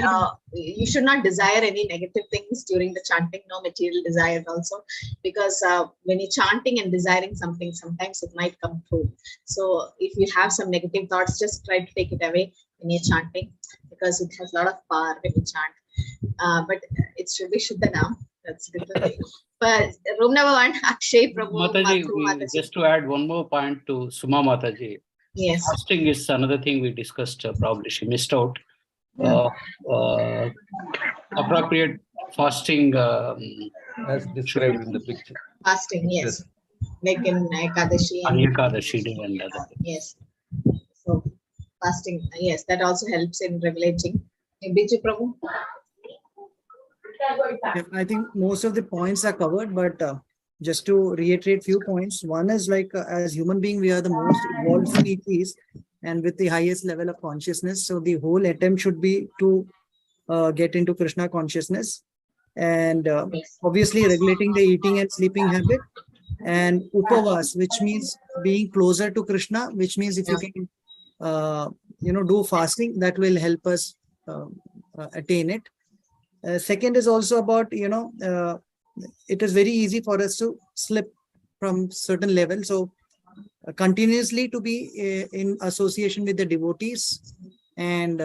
you should not desire any negative things during the chanting, no material desires also, because when you're chanting and desiring something, sometimes it might come true. So if you have some negative thoughts, just try to take it away when you're chanting, because it has a lot of power when you chant. But it should be Shuddha now. That's different. But room number 1, Akshay Prabhu. Mataji, just to add one more point to Suma Mataji. Yes. Fasting is another thing we discussed. Probably she missed out. Appropriate fasting as described in the picture. Fasting, yes. Like in Ekadashi. Ekadashi day and other things. Yes. So fasting, yes, that also helps in regulating. Biju Prabhu. Yeah, I think most of the points are covered, but just to reiterate few points. One is like as human being, we are the most evolved species and with the highest level of consciousness. So the whole attempt should be to get into Krishna consciousness, and obviously regulating the eating and sleeping habit, and upavas, which means being closer to Krishna, which means if you can do fasting, that will help us attain it. Second is also about, it is very easy for us to slip from certain level. So continuously to be in association with the devotees and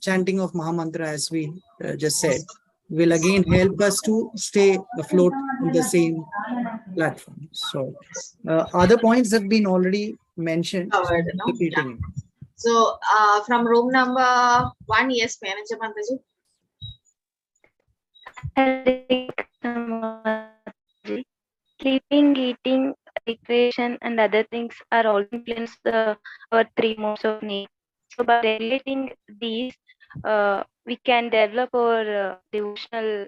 chanting of Mahamantra, as we just said, will again help us to stay afloat in the same platform. So other points have been already mentioned. Covered, no? Yeah. So from room number 1, yes, Manager Pantaji. Sleeping, eating, recreation, and other things are all influence our 3 modes of nature. So by regulating these, we can develop our devotional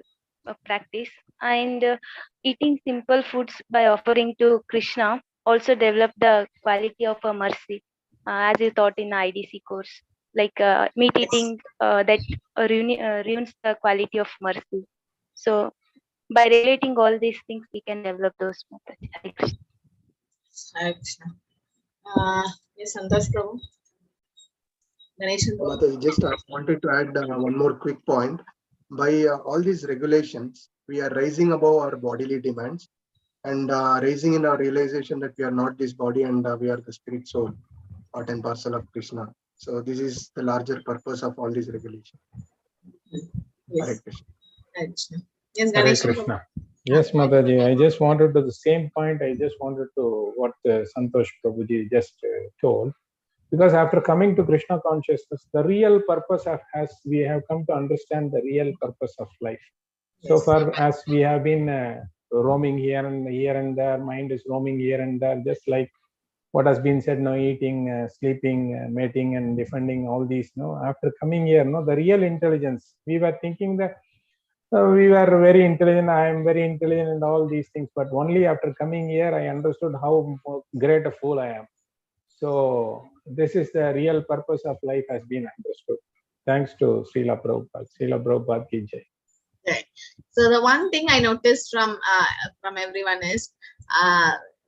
practice, and eating simple foods by offering to Krishna also develop the quality of mercy, as is taught in IDC course. Like meat eating that ruins the quality of mercy. So by regulating all these things, we can develop those methods. Hare Krishna. Yes, Santosh Prabhu. Ganeshan Prabhu. Mataji, just I wanted to add one more quick point. By all these regulations, we are rising above our bodily demands and raising in our realization that we are not this body and we are the spirit soul, part and parcel of Krishna. So this is the larger purpose of all these regulations. Yes. Hare Krishna. Hare Krishna. Yes, Hare Ganeshan Prabhu. Krishna. Yes, Mataji, I just wanted to the same point. I just wanted to what Santosh Prabhuji just told. Because after coming to Krishna consciousness, the real purpose we have come to understand the real purpose of life. So far, as we have been roaming here and there, mind is roaming here and there, just like what has been said, no eating, sleeping, mating, and defending all these. No, after coming here, no, the real intelligence. We were thinking that we were very intelligent. I am very intelligent, and all these things. But only after coming here, I understood how great a fool I am. So this is the real purpose of life has been understood. Thanks to Srila Prabhupada. Srila Prabhupada ki jai. Right. So the one thing I noticed from everyone is,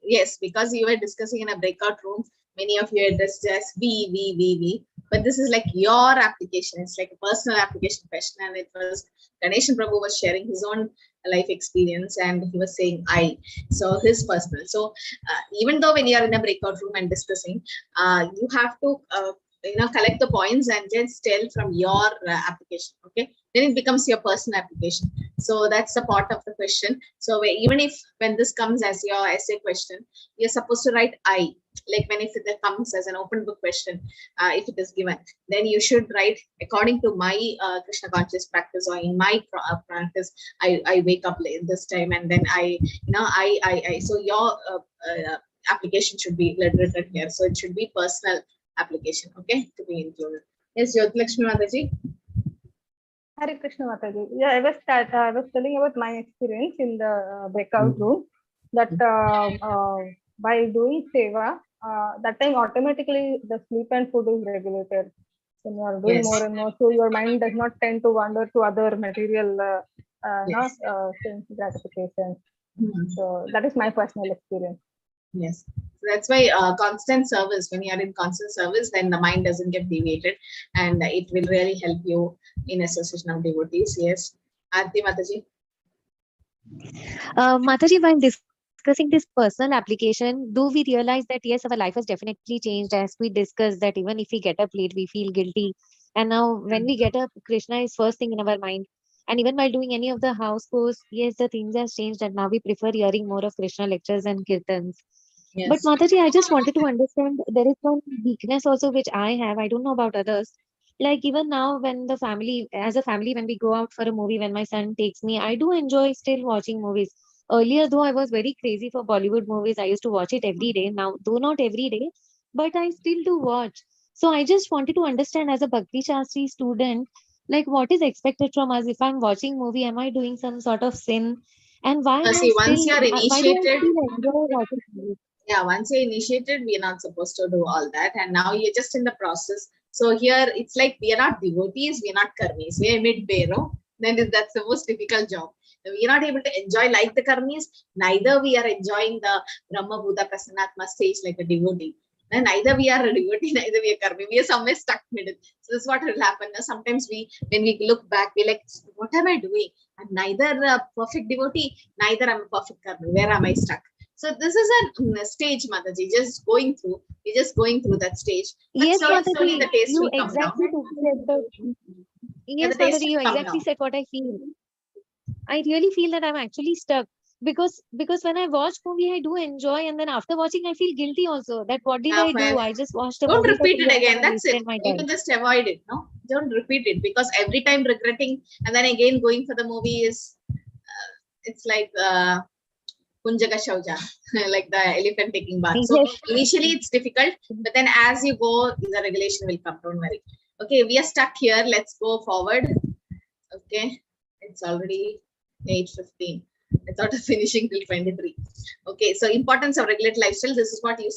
yes, because you were discussing in a breakout room, many of you addressed as we. But this is like your application. It's like a personal application question, and it was Ganeshan Prabhu was sharing his own life experience, and he was saying I. So his personal. So even though when you are in a breakout room and discussing, you have to collect the points and just tell from your application. Okay, then it becomes your personal application. So that's the part of the question. So even if when this comes as your essay question, you're supposed to write I. Like when if it comes as an open book question, if it is given, then you should write according to my Krishna conscious practice, or in my practice, I wake up late this time, and then I so your application should be written here. So it should be personal application, okay, to be included. Yes, Jyotilakshmi Mataji. Hare Krishna Mataji. Yeah, I was telling about my experience in the breakout room, that by doing seva, that time automatically the sleep and food is regulated. When you are doing more and more, so your mind does not tend to wander to other material sense gratification. So that is my personal experience. Yes, so that's why constant service, when you are in constant service, then the mind doesn't get deviated, and it will really help you in association of devotees. Yes, Aarti Mataji. Mataji, while discussing this personal application, do we realize that yes, our life has definitely changed, as we discussed that even if we get up late, we feel guilty. And now when we get up, Krishna is first thing in our mind. And even while doing any of the house chores, yes, the things have changed, and now we prefer hearing more of Krishna lectures and kirtans. Yes. But Mataji, I just wanted to understand, there is one weakness also which I have. I don't know about others. Like even now when the family, as a family, when we go out for a movie, when my son takes me, I do enjoy still watching movies. Earlier, though, I was very crazy for Bollywood movies. I used to watch it every day. Now, though not every day, but I still do watch. So I just wanted to understand, as a Bhakti Shastri student, like what is expected from us. If I'm watching movie, am I doing some sort of sin? And why am See, I once still, you are why do I initiated, still enjoy watching movies? Yeah, once you're initiated, we are not supposed to do all that, and now you're just in the process. So here it's like we are not devotees, we are not karmis, we are midway, no? Then that's the most difficult job. We are not able to enjoy like the karmis, neither we are enjoying the Brahma Buddha Prasanatma stage like a devotee. And neither we are a devotee, neither we are karmi. We are somewhere stuck middle. So this is what will happen. Now, sometimes when we look back, we're like, what am I doing? I'm neither a perfect devotee, neither I'm a perfect karmi. Where am I stuck? So this is a stage, Mataji, just going through. We're just going through that stage. But yes, slowly the taste will come down. Yes, Mataji, you exactly said what I feel. I really feel that I'm actually stuck. Because when I watch movie, I do enjoy, and then after watching, I feel guilty also. That what did I do? I just watched a movie. Don't repeat it again. That's it. You can just avoid it. No, don't repeat it, because every time regretting and then again going for the movie is, it's like Kunjaka Shauja, like the elephant taking bath. So initially it's difficult, but then as you go, the regulation will come. Don't worry. Okay, we are stuck here. Let's go forward. Okay, it's already 8:15. I thought of finishing till 23. Okay, so importance of regulated lifestyle. This is what you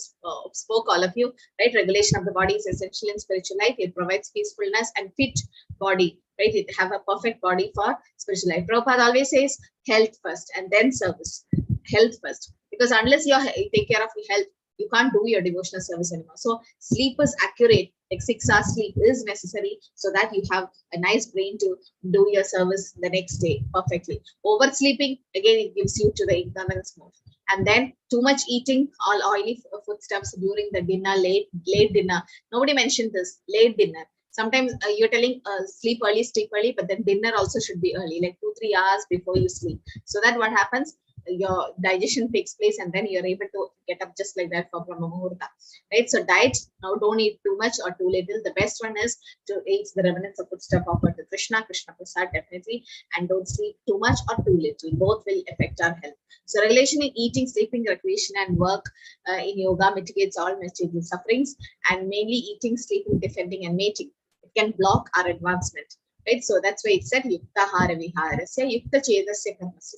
spoke, all of you, right? Regulation of the body is essential in spiritual life. It provides peacefulness and fit body, right? It have a perfect body for spiritual life. Prabhupada always says health first and then service. Health first, because unless you take care of your health, you can't do your devotional service anymore. So sleep is accurate, like 6 hours sleep is necessary so that you have a nice brain to do your service the next day perfectly. Oversleeping, again, it gives you to the ignorance mode. And then too much eating, all oily foodstuffs during the dinner, late dinner. Nobody mentioned this, late dinner. Sometimes you're telling sleep early, but then dinner also should be early, like 2-3 hours before you sleep. So that what happens, your digestion takes place and then you're able to get up just like that for Brahma Muhurta, right? So diet, now don't eat too much or too little. The best one is to eat the remnants of foodstuff offered to Krishna Prasad definitely, and don't sleep too much or too little. Both will affect our health. So regulation in eating, sleeping, recreation and work in yoga mitigates all material sufferings, and mainly eating, sleeping, defending and mating. It can block our advancement, right? So that's why it said yukta hara viharasya yukta chedasya karmasya.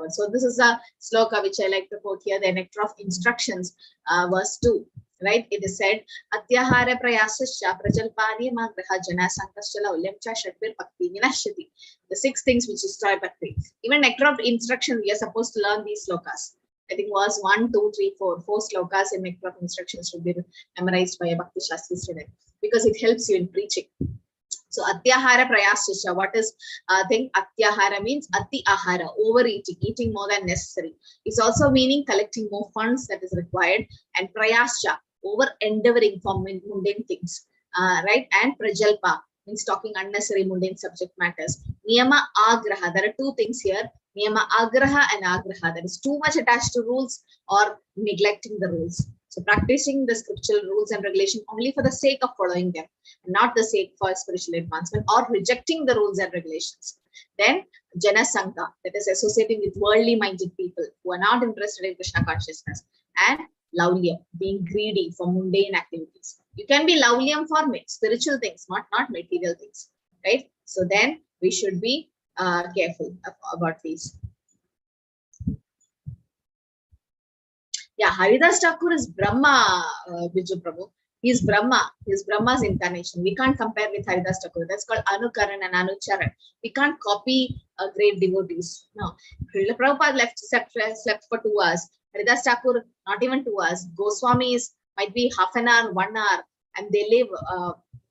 So this is a sloka which I like to quote here, the nectar of instructions, verse 2, right? It is said, Atyahara prayasasya prajalpani magraha jana sankashchala ulyamcha shadvir bhakti vinashyati. The 6 things which destroy bhakti. Even nectar of instruction, we are supposed to learn these slokas. I think was 1, 2, 3, 4 slokas in nectar of instructions should be memorized by a Bhakti Shastri student because it helps you in preaching. So atyahara prayasasya, what is thing? Atyahara means ati ahara, overeating, eating more than necessary. It's also meaning collecting more funds that is required, and prayasya, over endeavoring for mundane things, right? And prajalpa means talking unnecessary mundane subject matters. Niyama agraha, there are 2 things here. Niyama agraha and agraha, that is too much attached to rules or neglecting the rules. So practicing the scriptural rules and regulation only for the sake of following them, not the sake for spiritual advancement, or rejecting the rules and regulations. Then Jana Sangha, that is associating with worldly minded people who are not interested in Krishna consciousness. And Laulyam, being greedy for mundane activities. You can be Laulyam for spiritual things, not material things, right? So then we should be careful about these. Yeah, Haridas Thakur is Brahma, Viju Prabhu. He is Brahma. He is Brahma's incarnation. We can't compare with Haridas Thakur. That's called Anukaran and Anucharan. We can't copy great devotees. No. Srila Prabhupada slept for 2 hours. Haridas Thakur, not even 2 hours. Goswamis might be half an hour, 1 hour, and they live.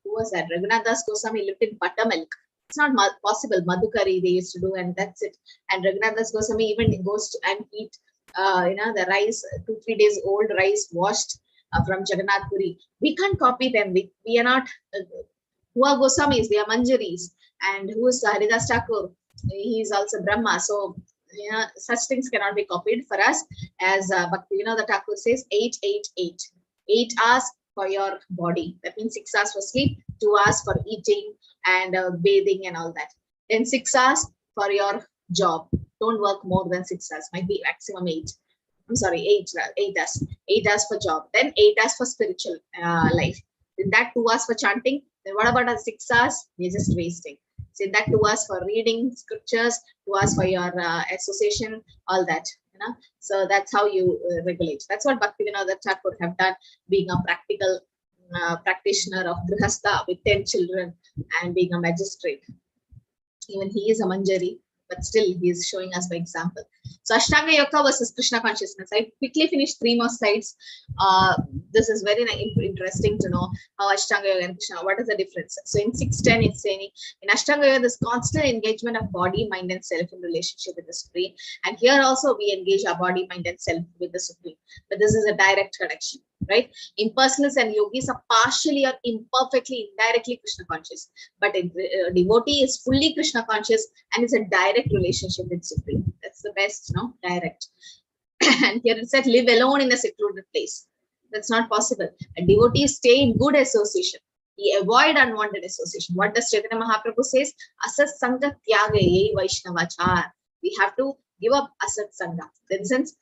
Who was that? Raghunath Das Goswami lived in buttermilk. It's not possible. Madhukari they used to do, and that's it. And Raghunath Das Goswami even goes and eat the rice, 2-3 days old rice washed from Jagannath Puri. We can't copy them. We are not, who are Goswamis, they are Manjaris. And who is Haridas Thakur? He is also Brahma. So, such things cannot be copied for us. As Bhakti Vinod Thakur says, 8, 8, 8. 8 hours for your body. That means 6 hours for sleep, 2 hours for eating and bathing and all that. Then 6 hours for your job. Don't work more than 6 hours, might be maximum 8. I'm sorry, 8 hours. 8 hours for job. Then 8 hours for spiritual life. In that 2 hours for chanting. Then what about 6 hours? We're just wasting. So in that 2 hours for reading scriptures, 2 hours for your association, all that. So that's how you regulate. That's what Bhakti Vinod Thakur have done, being a practical practitioner of Grihastha with 10 children and being a magistrate. Even he is a Manjari, but still he is showing us by example. So Ashtanga Yoga versus Krishna consciousness. I quickly finished 3 more slides. This is very interesting to know how Ashtanga Yoga and Krishna, what is the difference? So in 6.10 it's saying, in Ashtanga Yoga there's constant engagement of body, mind and self in relationship with the Supreme. And here also we engage our body, mind and self with the Supreme. But this is a direct connection, right? Impersonalists and yogis are partially or imperfectly, indirectly Krishna conscious. But devotee is fully Krishna conscious and it's a direct relationship with Supreme. That's the best, direct. And here it said, live alone in a secluded place. That's not possible. A devotee stay in good association. He avoid unwanted association. What does Chaitanya Mahaprabhu says? Asat Sangha Tyaga Ye Vaishnavachar. We have to give up Asat Sangha. In the sense,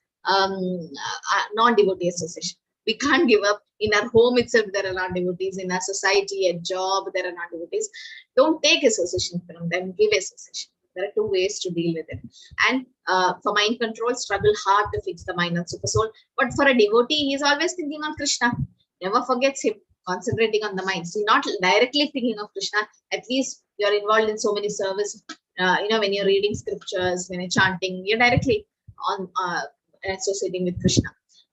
non-devotee association. We can't give up. In our home itself, there are non-devotees. In our society, a job, there are non-devotees. Don't take association from them. Give association. There are 2 ways to deal with it. And for mind control, struggle hard to fix the mind on super soul. But for a devotee, he is always thinking on Krishna. Never forgets him. Concentrating on the mind. So not directly thinking of Krishna. At least you're involved in so many service. When you're reading scriptures, when you're chanting, you're directly on associating with Krishna.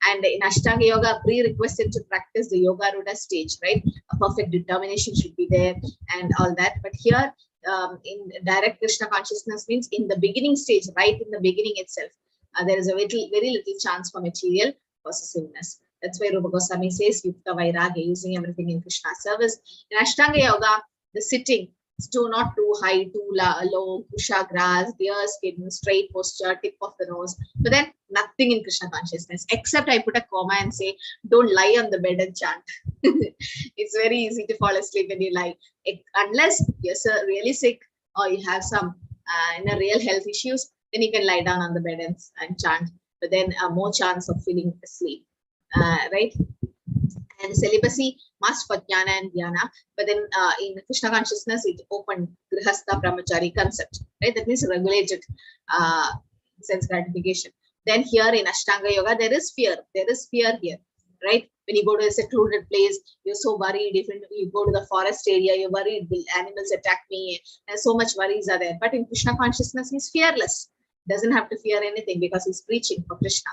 And in Ashtanga Yoga, prerequisite to practice the Yoga Rudha stage, right? A perfect determination should be there and all that. But here, in direct Krishna consciousness means in the beginning stage, right in the beginning itself, there is a very little chance for material possessiveness. That's why Rupa Goswami says Yukta Vairagya, using everything in Krishna's service. In Ashtanga Yoga, the sitting is not too high, too low, kusha grass, deer skin, straight posture, tip of the nose. But then nothing in Krishna consciousness, except I put a comma and say, don't lie on the bed and chant. It's very easy to fall asleep when you lie. Unless you're really sick or you have some real health issues, then you can lie down on the bed and chant. But then more chance of feeling asleep, right? And celibacy must for jnana and dhyana. But then in Krishna consciousness, it opened grihastha brahmachari concept, right? That means regulated sense gratification. Then here in Ashtanga Yoga, there is fear. There is fear here, right? When you go to a secluded place, you're so worried. If you go to the forest area, you're worried, will animals attack me? And so much worries are there. But in Krishna consciousness, he's fearless. Doesn't have to fear anything because he's preaching for Krishna.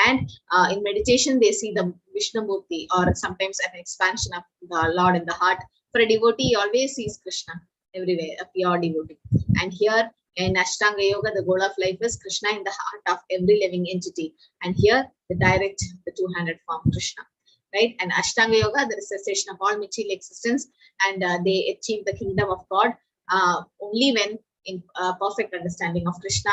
And in meditation, they see the Vishnu Murti, or sometimes an expansion of the Lord in the heart. For a devotee, he always sees Krishna everywhere, a pure devotee. And here in Ashtanga Yoga, the goal of life is Krishna in the heart of every living entity. And here, the direct, the two-handed form, Krishna. Right? And Ashtanga Yoga, the cessation of all material existence, and they achieve the kingdom of God only when in perfect understanding of Krishna.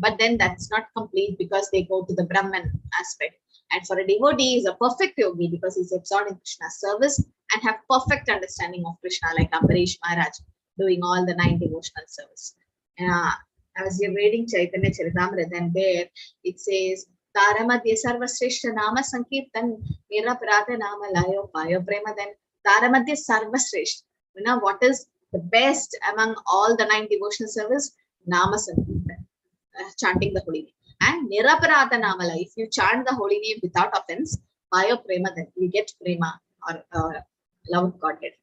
But then that's not complete because they go to the Brahman aspect. And for a devotee, is a perfect yogi because he's absorbed in Krishna's service and have perfect understanding of Krishna, like Ambarish Maharaj, doing all the 9 devotional service. As you're reading Chaitanya Charitamrita, then there it says, Taramadya Sarvasreshta Nama Sankirtan Niraparata Nama Layo Payo Prema. Then Taramadya Sarvasreshta. You know what is the best among all the 9 devotional service? Nama Sankirtan. Chanting the holy name. And Niraparata Namala, if you chant the holy name without offense, Payo Prema, then you get Prema or love of Godhead.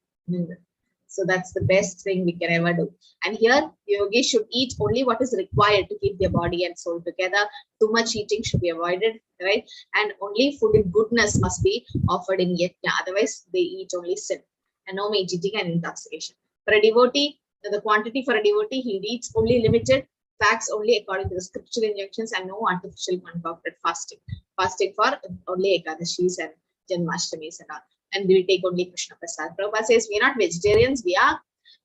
So that's the best thing we can ever do. And here, yogi should eat only what is required to keep their body and soul together. Too much eating should be avoided, right? And only food in goodness must be offered in yajna. Otherwise, they eat only sin. And no meat eating and intoxication. For a devotee, the quantity for a devotee, he eats only limited, facts only according to the scriptural injunctions, and no artificial concocted fasting. Fasting for only Ekadashis and Janmashtamis and all. And we take only Krishna Prasad. Prabhupada says we are not vegetarians, we are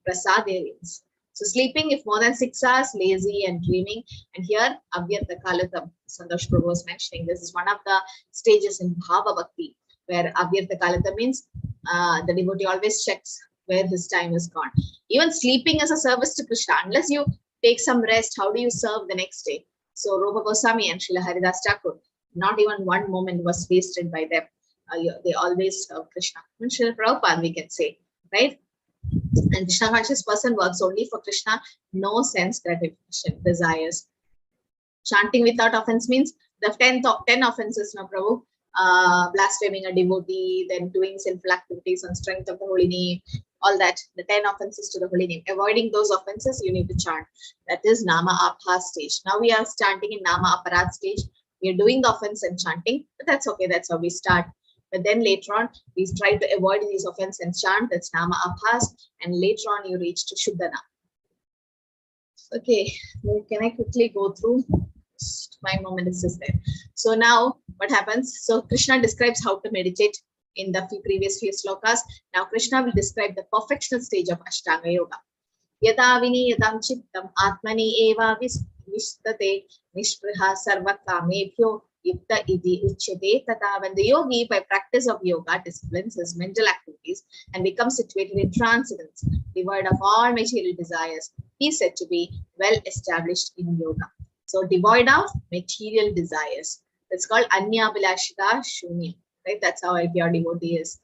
Prasadarians. So sleeping if more than 6 hours, lazy and dreaming. And here, Avyarta Kalatam, Santosh Prabhu was mentioning, this is one of the stages in Bhava Bhakti, where Avyarta Kalatam means the devotee always checks where his time is gone. Even sleeping is a service to Krishna. Unless you take some rest, how do you serve the next day? So Rupa Goswami and Srila Haridas Thakur, not even one moment was wasted by them. They always serve Krishna. And Srila Prabhupada, we can say, right? And Krishna conscious person works only for Krishna, no sense gratification, desires. Chanting without offense means the 10 offenses, no Prabhu, blaspheming a devotee, then doing sinful activities on strength of the holy name, all that, the 10 offenses to the holy name. Avoiding those offenses, you need to chant. That is Nama Apha stage. Now we are chanting in Nama Aparad stage. We are doing the offense and chanting, but that's okay. That's how we start. But then later on, we try to avoid these offense and chant. That's Nama Abhas. And later on, you reach to Shuddhana. Okay, can I quickly go through? 5 more minutes is there. So now what happens? So Krishna describes how to meditate in the previous few slokas. Now Krishna will describe the perfectional stage of Ashtanga Yoga. Yada viniyadam chittam atmani eva vistate nishpriha sarva kamebhyo yukta iti uchyate tata. When the yogi, by practice of yoga, disciplines his mental activities and becomes situated in transcendence, devoid of all material desires, he is said to be well established in yoga. So devoid of material desires. It's called Anyabhilashita Shunya. Right? That's how a pure devotee is.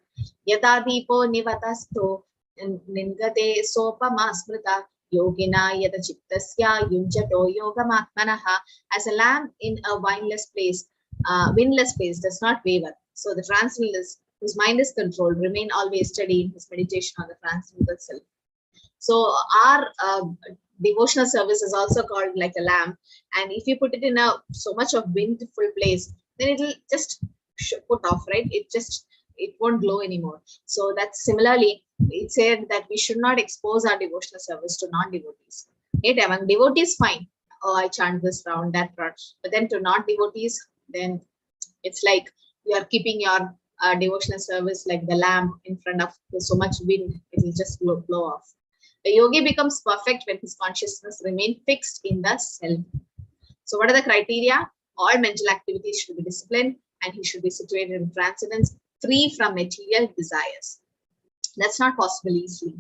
Yata dipo nivatasto ningate sopama smrita yogina yata chittasya yunjato yogamatmanaha. As a lamp in a windless place does not waver. So the transcendentalist, whose mind is controlled, remain always steady in his meditation on the transcendental self. So our devotional service is also called like a lamp. And if you put it in so much of windful place, then it will just put off, right? It won't glow anymore. So that's similarly, it said that we should not expose our devotional service to non-devotees. Right? Among devotees, fine. Oh, I chant this round, that round. But then to non-devotees, then it's like you are keeping your devotional service like the lamp in front of so much wind, it will just blow off. The yogi becomes perfect when his consciousness remains fixed in the self. So what are the criteria? All mental activities should be disciplined, and he should be situated in transcendence, free from material desires. That's not possible easily,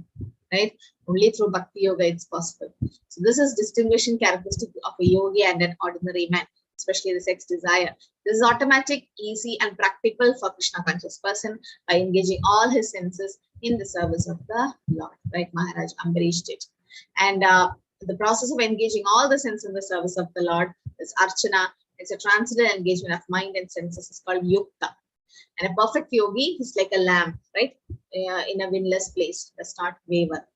right? Only through Bhakti Yoga it's possible. So this is distinguishing characteristic of a yogi and an ordinary man, especially the sex desire. This is automatic, easy, and practical for Krishna conscious person by engaging all his senses in the service of the Lord, right? Maharaj Ambarish did. And the process of engaging all the senses in the service of the Lord is archana. It's a transcendental engagement of mind and senses. It's called yukta. And a perfect yogi is like a lamp, right? In a windless place, does not waver.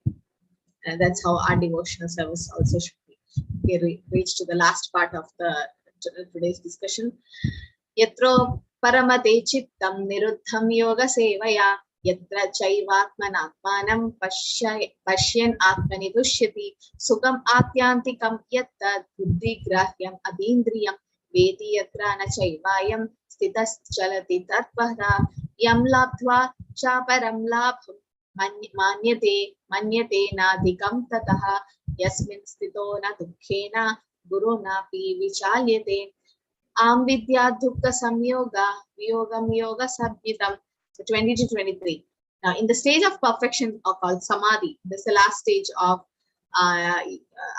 And that's how our devotional service also should be. We reach to the last part of today's discussion. Yatro paramate chittam niruddham yoga sevaya yatra chaivatmanatmanam pashyan atmani dushyati sukham atyantikam yatta buddhi grahyam adindriyam vedi yatra na chaivayam stitas chalati tattvara yam labdhva cha param labham manyate nadhikam tataha yasmin stito na dukkhena guru napi vichalyate am vidya dukkha samyoga viyogam yoga sabhitam. So 20 to 23. Now in the stage of perfection called samadhi, this is the last stage of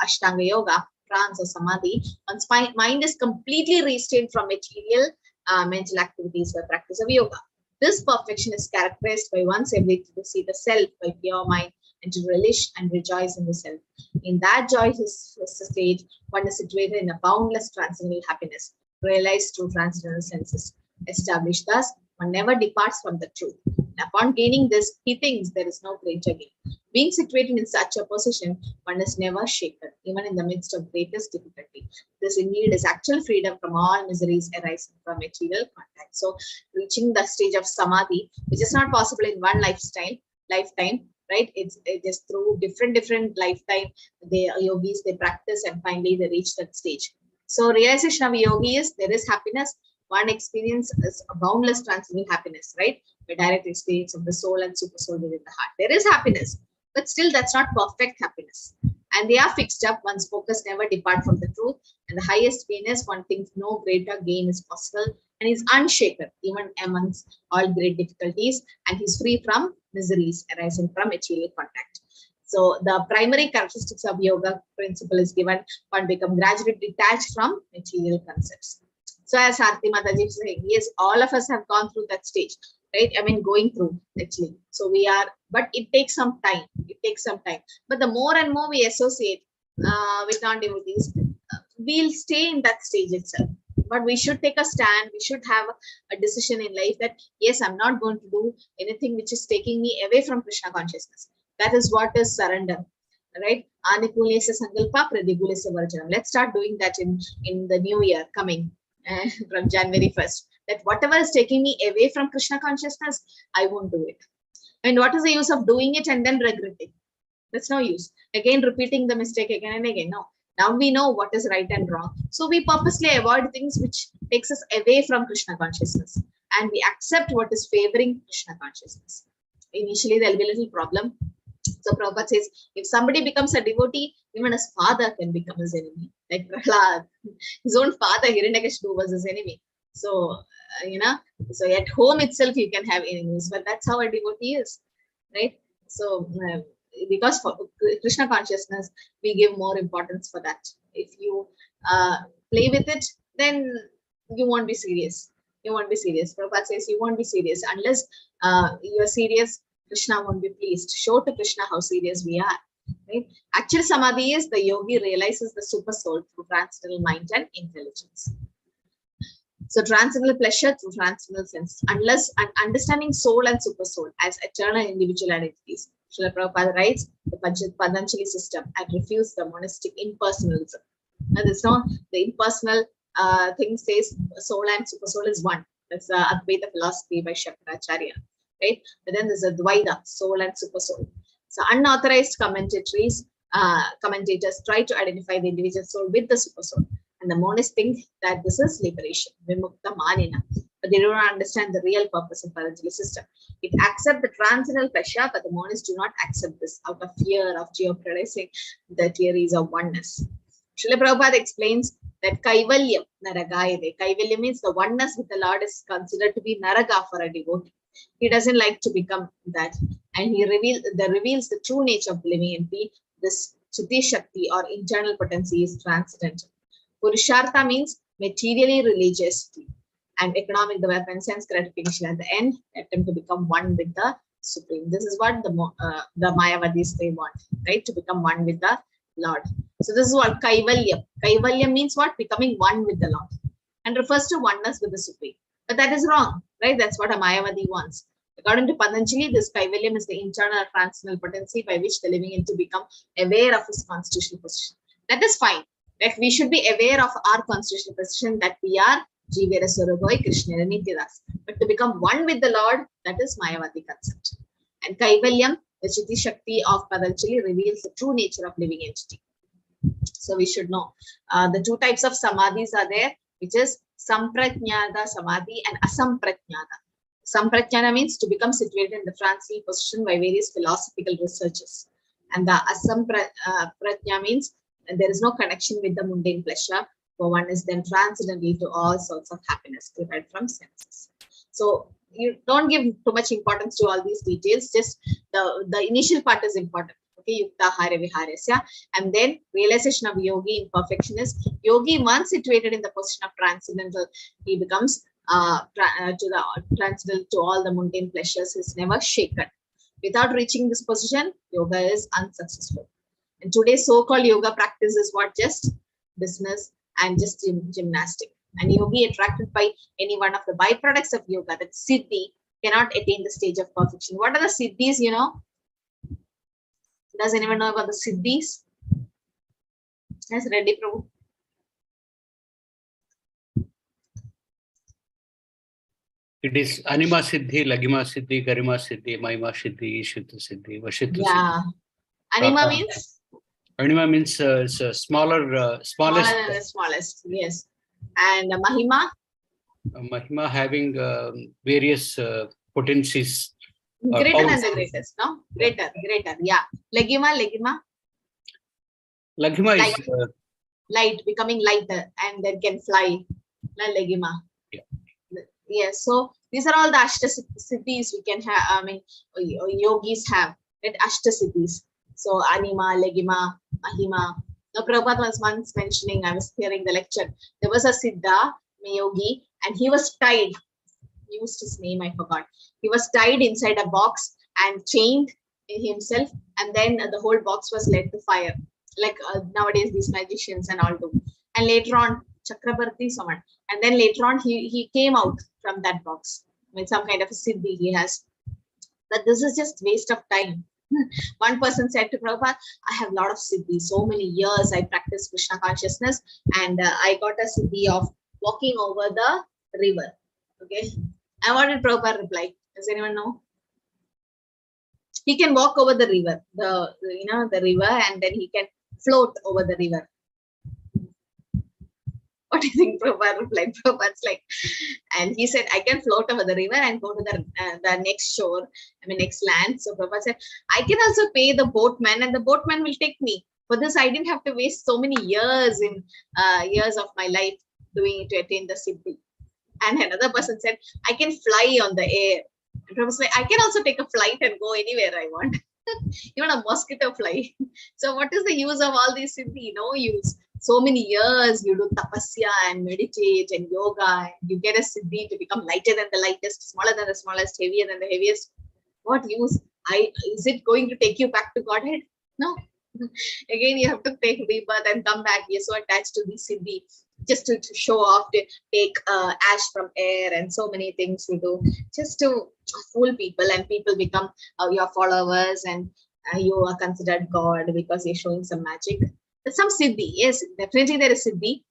Ashtanga yoga, trance or samadhi. One's mind is completely restrained from material mental activities by practice of yoga. This perfection is characterized by one's ability to see the self by pure mind and to relish and rejoice in the self. In that joyous state, one is situated in a boundless transcendental happiness, realized through transcendental senses. Established thus, one never departs from the truth. And upon gaining this, he thinks there is no greater gain. Being situated in such a position, one is never shaken, even in the midst of greatest difficulty. This indeed is actual freedom from all miseries arising from material contact. So, reaching the stage of samadhi, which is not possible in one lifetime, right? It is through different lifetime. The yogis, they practice and finally they reach that stage. So, realization of a yogi is there is happiness. One experience is a boundless transcendental happiness, right? A direct experience of the soul and super soul within the heart. There is happiness, but still that's not perfect happiness. And they are fixed up. One's focus never depart from the truth. And the highest gain is one thinks no greater gain is possible. And he's unshaken, even amongst all great difficulties. And he's free from miseries arising from material contact. So the primary characteristics of yoga principle is given. One become gradually detached from material concepts. So as Arti Mataji is saying, yes, all of us have gone through that stage, right? I mean, going through actually. So we are, but it takes some time. It takes some time. But the more and more we associate with non-devotees, we'll stay in that stage itself. But we should take a stand. We should have a decision in life that, yes, I'm not going to do anything which is taking me away from Krishna consciousness. That is what is surrender, right? Anukulesya sankalpa pradigulesya varjanam. Let's start doing that in the new year coming. From January 1st, that whatever is taking me away from Krishna consciousness, I won't do it. And what is the use of doing it and then regretting? That's no use. Again, repeating the mistake again and again. No. Now we know what is right and wrong. So we purposely avoid things which takes us away from Krishna consciousness. And we accept what is favoring Krishna consciousness. Initially, there'll be a little problem. So Prabhupada says, if somebody becomes a devotee, even his father can become his enemy. Like Prahlad, his own father, Hiranyakashipu, was his enemy. So, so at home itself, you can have enemies, but that's how a devotee is, right? So, because for Krishna consciousness, we give more importance for that. If you play with it, then you won't be serious. You won't be serious. Prabhupada says you won't be serious unless you are serious. Krishna won't be pleased. Show to Krishna how serious we are. Right? Actual samadhi is the yogi realizes the super soul through transcendental mind and intelligence. So transcendental pleasure through transcendental sense. Unless understanding soul and super soul as eternal individual identities. Srila Prabhupada writes the Patanjali system and refutes the monastic impersonalism. Now there's no the impersonal thing says soul and super soul is one. That's Advaita philosophy by Shankaracharya, right? But then there's a Dvaita, soul and super soul. So unauthorized commentators try to identify the individual soul with the super soul, and the monists think that this is liberation, vimukta manina, but they do not understand the real purpose of Patanjali system. It accepts the transcendental pressure, but the monists do not accept this out of fear of jeopardizing the theories of oneness. Srila Prabhupada explains that Kaivalyam Naragayade. Kaivalyam means the oneness with the Lord is considered to be Naraga for a devotee. He doesn't like to become that. And he reveals the true nature of living entity. This Chitti Shakti or internal potency is transcendental. Purushartha means materially religiosity and economic development, sense gratification. At the end, attempt to become one with the Supreme. This is what the Mayavadis they want, right? To become one with the Lord. So this is what Kaivalyam. Kaivalyam means what? Becoming one with the Lord, and refers to oneness with the Supreme. But that is wrong, right? That's what a Mayavadi wants. According to Patanjali, this Kaivalyam is the internal transcendental potency by which the living entity become aware of his constitutional position. That is fine. Like we should be aware of our constitutional position that we are Jivera Suragoi Krishna Nityadas. But to become one with the Lord, that is Mayavadi concept. And Kaivalyam, the Chitti Shakti of Patanjali, reveals the true nature of living entity. So we should know the two types of samadhis are there, which is Samprajnada Samadhi and Asamprajnada. Samprajnana means to become situated in the transcendental position by various philosophical researches. And the Asamprajna means there is no connection with the mundane pleasure, for one is then transcendental to all sorts of happiness derived from senses. So you don't give too much importance to all these details, just the initial part is important. Okay, Yukta Hare Viharesya, and then realization of yogi in perfection is yogi once situated in the position of transcendental, he becomes transcendental to all the mundane pleasures, is never shaken. Without reaching this position, yoga is unsuccessful. And today's so-called yoga practice is what? Just business and just gymnastic. And yogi attracted by any one of the byproducts of yoga, that siddhi, cannot attain the stage of perfection. What are the siddhis, you know? Does anyone know about the siddhis? Yes, Reddy Prabhu. It is Anima Siddhi, Lagima Siddhi, Garima Siddhi, Mahima Siddhi, Ishita Siddhi, Vashita Siddhi. Yeah. Anima means? Anima means it's a smallest. Smaller than the smallest, yes. And Mahima? Mahima having various potencies. Greater than the greatest, no? Greater, yeah. Lagima? Lagima light. is light, becoming lighter, and then can fly. Lagima. Yeah. Yes, so these are all the Ashtasiddhis we can have, yogis have, right? Ashtasiddhis. So Anima, Lagima, Mahima. Now Prabhupada was once mentioning, I was hearing the lecture, there was a Siddha, a yogi, and he was tied. He used his name, I forgot. He was tied inside a box and chained in himself, and then the whole box was led to fire, like nowadays these magicians and all do. And later on, Chakrabarti someone, and then later on he came out from that box with some kind of a siddhi he has. But this is just waste of time. One person said to Prabhupada, I have a lot of siddhi, so many years I practice Krishna consciousness, and I got a siddhi of walking over the river. Okay, and what did Prabhupada reply? Does anyone know? He can walk over the river, the river, and then he can float over the river. What do you think Prabhupada replied? Prabhupada's like, and he said, I can float over the river and go to the next shore, next land. So Prabhupada said, I can also pay the boatman, and the boatman will take me. For this, I didn't have to waste so many years of my life doing it to attain the siddhi. And another person said, I can fly on the air. And Prabhupada said, I can also take a flight and go anywhere I want. Even a mosquito fly. So what is the use of all these siddhi? No use. So many years you do tapasya and meditate and yoga, and you get a siddhi to become lighter than the lightest, smaller than the smallest, heavier than the heaviest. What use? Is it going to take you back to Godhead? No. Again, you have to take rebirth and come back. You're so attached to the siddhi just to show off, to take ash from air and so many things you do just to fool people, and people become your followers, and you are considered God because you're showing some magic. There's some siddhi, yes, definitely there is siddhi,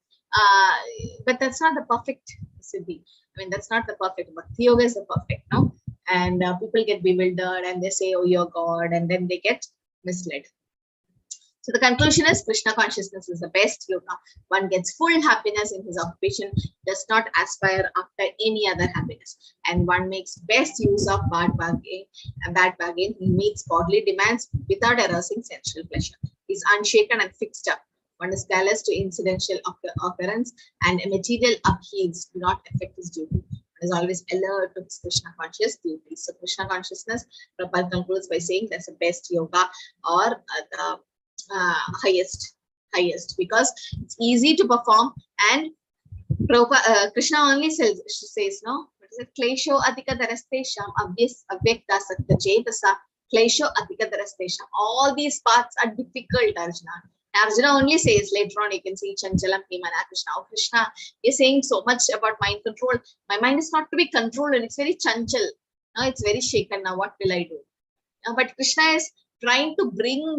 but that's not the perfect siddhi. I mean, that's not the perfect. Bhakti yoga is the perfect, no? And people get bewildered and they say, oh, you're God, and then they get misled. So the conclusion is Krishna consciousness is the best yoga. One gets full happiness in his occupation, does not aspire after any other happiness. And one makes best use of bad bargain. He meets bodily demands without arousing sensual pleasure. He is unshaken and fixed up. One is callous to incidental occurrence, and material upheavals do not affect his duty. One is always alert to his Krishna conscious duties. So Krishna consciousness, Prabhupada concludes by saying that's the best yoga, or the highest, because it's easy to perform. And Krishna only says no, what is it? Klesho adhika darastesham avyakta sakta chetasa klesho adhika darastesham. All these paths are difficult, Arjuna. Arjuna only says, later on you can see Chanchalam Himana Krishna. Oh, Krishna is saying so much about mind control. My mind is not to be controlled, and it's very chanchal. Now it's very shaken. Now what will I do? But Krishna is trying to bring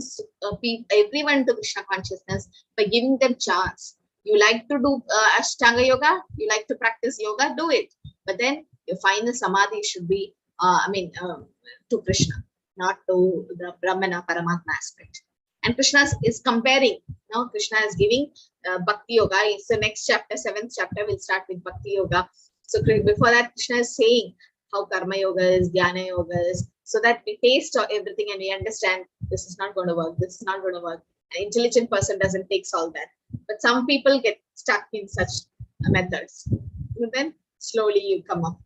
everyone to Krishna consciousness by giving them chance. You like to do Ashtanga yoga, you like to practice yoga, do it. But then your final samadhi should be, to Krishna, not to the Brahmana Paramatma aspect. And Krishna is comparing. Now Krishna is giving Bhakti yoga. It's the next chapter, 7th chapter. We'll start with Bhakti yoga. So before that, Krishna is saying how Karma yoga is, Jnana yoga is, so that we taste everything and we understand this is not going to work, this is not going to work. An intelligent person doesn't take all that. But some people get stuck in such methods. And then slowly you come up.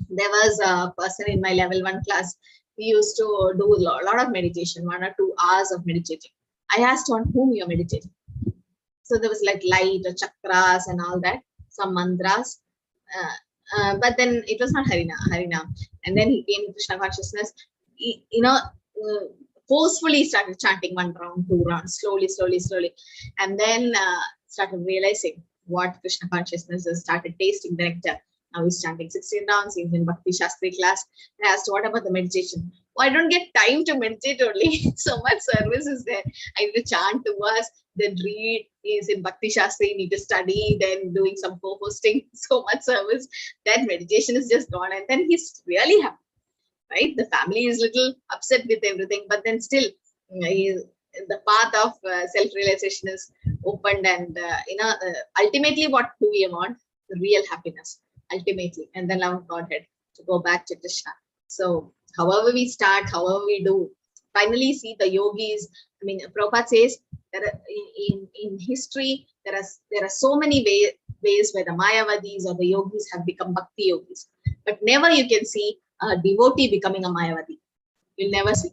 There was a person in my level 1 class. We used to do a lot of meditation, 1 or 2 hours of meditating. I asked on whom you're meditating. So there was like light or chakras and all that, some mantras. But then it was not Harina. And then he came to Krishna consciousness. Forcefully started chanting 1 round, 2 rounds, slowly. And then started realizing what Krishna consciousness is, started tasting the nectar. Now he's chanting 16 rounds. He's in Bhakti Shastri class. I asked, what about the meditation? Oh, I don't get time to meditate only. So much service is there. I need to chant 2 hours, then read. He's in Bhakti Shastri, need to study, then doing some co-hosting. So much service. That meditation is just gone. And then he's really happy, right? The family is little upset with everything, but then still, the path of self-realization is opened. And, ultimately, what do we want? The real happiness. Ultimately, and then love of Godhead, to go back to Krishna. So however we start, however we do, finally see the yogis. I mean, Prabhupada says that in history there are so many ways where the Mayavadis or the yogis have become Bhakti yogis, but never you can see a devotee becoming a Mayavadi. You'll never see,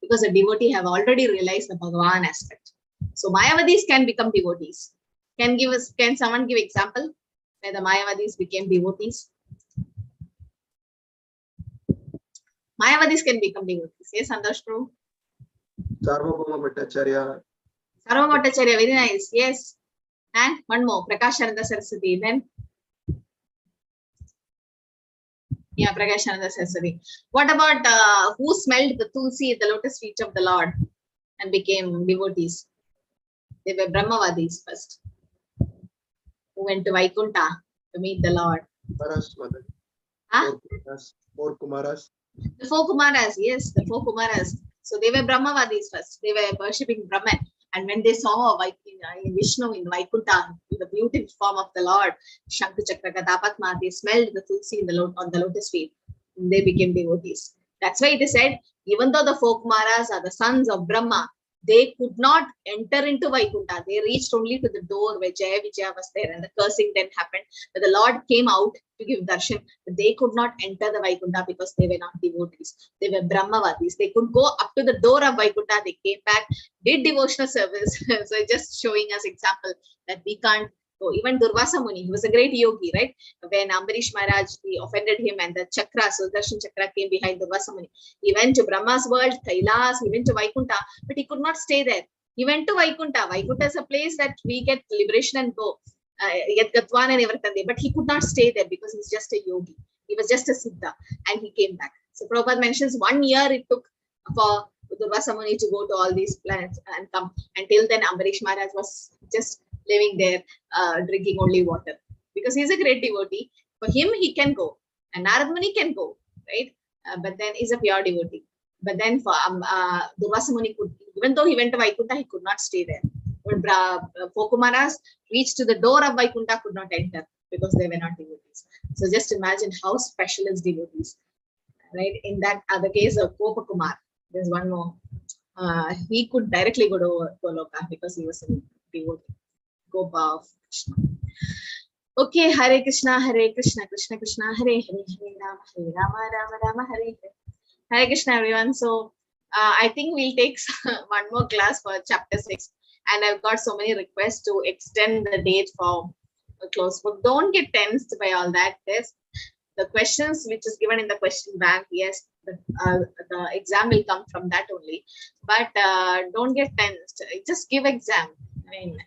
because a devotee have already realized the Bhagavan aspect. So Mayavadis can become devotees. Can someone give example where the Mayavadis became devotees? Mayavadis can become devotees. Yes, Santosh Prabhu? Sarvabhauma Bhattacharya. Sarvabhauma Bhattacharya, very nice. Yes. And one more, Prakashananda Saraswati. Then, yeah, Prakashananda Saraswati. What about who smelled the tulsi at the lotus feet of the Lord and became devotees? They were Brahmavadis first, who went to Vaikunta to meet the Lord. Huh? 4 Kumaras. The 4 Kumaras, yes, the 4 Kumaras. So they were Brahmavadis first. They were worshipping Brahman. And when they saw Vishnu in Vaikunta, in the beautiful form of the Lord, Shankha Chakra Gadapatma, they smelled the tulsi on the lotus feet. And they became devotees. That's why it is said, even though the 4 Kumaras are the sons of Brahma, they could not enter into Vaikunta. They reached only to the door where Jaya Vijaya was there, and the cursing then happened. But the Lord came out to give darshan, but they could not enter the Vaikunta because they were not devotees. They were Brahmavadis. They could go up to the door of Vaikunta. They came back, did devotional service. So just showing us example that we can't go. Even Durvasa Muni, he was a great yogi, right? When Ambarish Maharaj, he offended him, and the chakra, Sudarshan chakra, came behind Durvasa Muni. He went to Brahma's world, Kailas, he went to Vaikunta, but he could not stay there. He went to Vaikunta. Vaikunta is a place that we get liberation and go. But he could not stay there because he's just a yogi. He was just a Siddha, and he came back. So Prabhupada mentions 1 year it took for Durvasa Muni to go to all these planets and come. Until then, Ambarish Maharaj was just living there, drinking only water, because he's a great devotee. For him, he can go, and Narad Muni can go, right? But then he's a pure devotee. But then for Durvasa Muni could, even though he went to Vaikuntha, he could not stay there. But four Kumaras reached to the door of Vaikuntha, could not enter because they were not devotees. So just imagine how special is devotees, right? In that other case of Gopa Kumar, there's one more. He could directly go to Goloka because he was a devotee. Gopa of Krishna. Okay, Hare Krishna, Krishna Krishna, Hare Hare, Hare Rama, Rama Rama, Hare Hare. Hare Krishna, everyone. So I think we'll take one more class for chapter 6. And I've got so many requests to extend the date for a close book. Don't get tensed by all that. There's the questions which is given in the question bank. Yes, the exam will come from that only. But don't get tensed. Just give exam. I mean,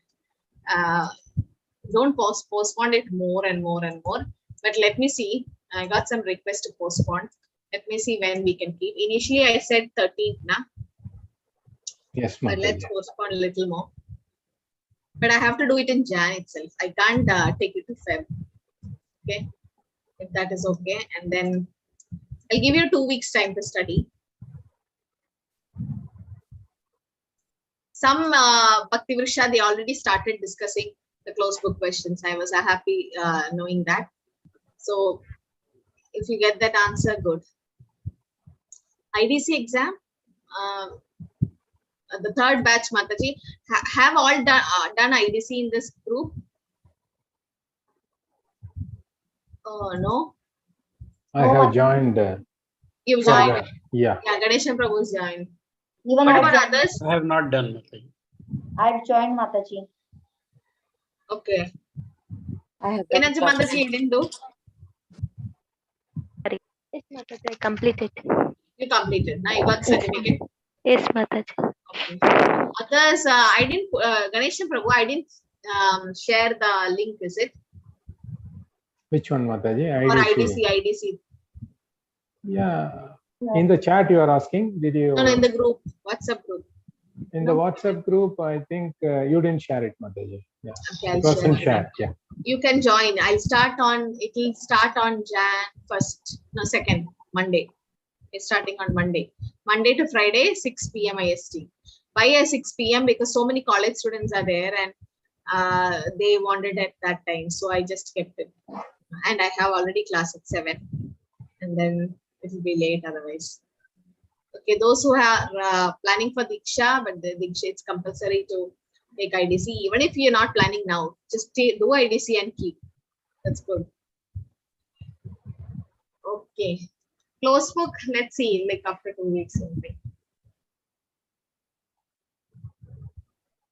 don't postpone it more and more and more. But let me see. I got some requests to postpone. Let me see when we can keep. Initially, I said 13th, na? Yes, but let's postpone a little more. But I have to do it in Jan itself. I can't take it to Feb. Okay, if that is okay. And then I'll give you 2 weeks time to study. Some Bhakti Vrisha, they already started discussing the closed book questions. I was happy knowing that. So if you get that answer, good. IDC exam, the third batch, Mataji, have all done IDC in this group? Oh, no? I have joined. You've joined? Yeah. Yeah, Ganesha Prabhu's joined. Even What I've about joined. others? I have not done nothing. I've joined Mataji. Okay. I have Enanju Mataji, you didn't do? Yes, Mataji, I completed. You completed. Now you got certificate. Yes, Mataji. Okay. Others, I didn't, Ganesha Prabhu, I didn't share the link, is it? Which one, Mataji? Or IDC. IDC. Yeah. In the chat you are asking, did you? No, in the group, WhatsApp group. In the WhatsApp group, I think you didn't share it, Mataji. Yeah. Okay, it was in share chat. Yeah. You can join. It will start on Jan 2nd, Monday. It's starting on Monday. Monday to Friday, 6 p.m. IST. Why 6 p.m.? Because so many college students are there and they wanted at that time. So I just kept it. And I have already class at 7. And then it will be late otherwise. Okay, those who are planning for Diksha, but the Diksha, it's compulsory to take IDC. Even if you're not planning now, just do IDC and keep. That's good. Okay. Close book, let's see, like after 2 weeks.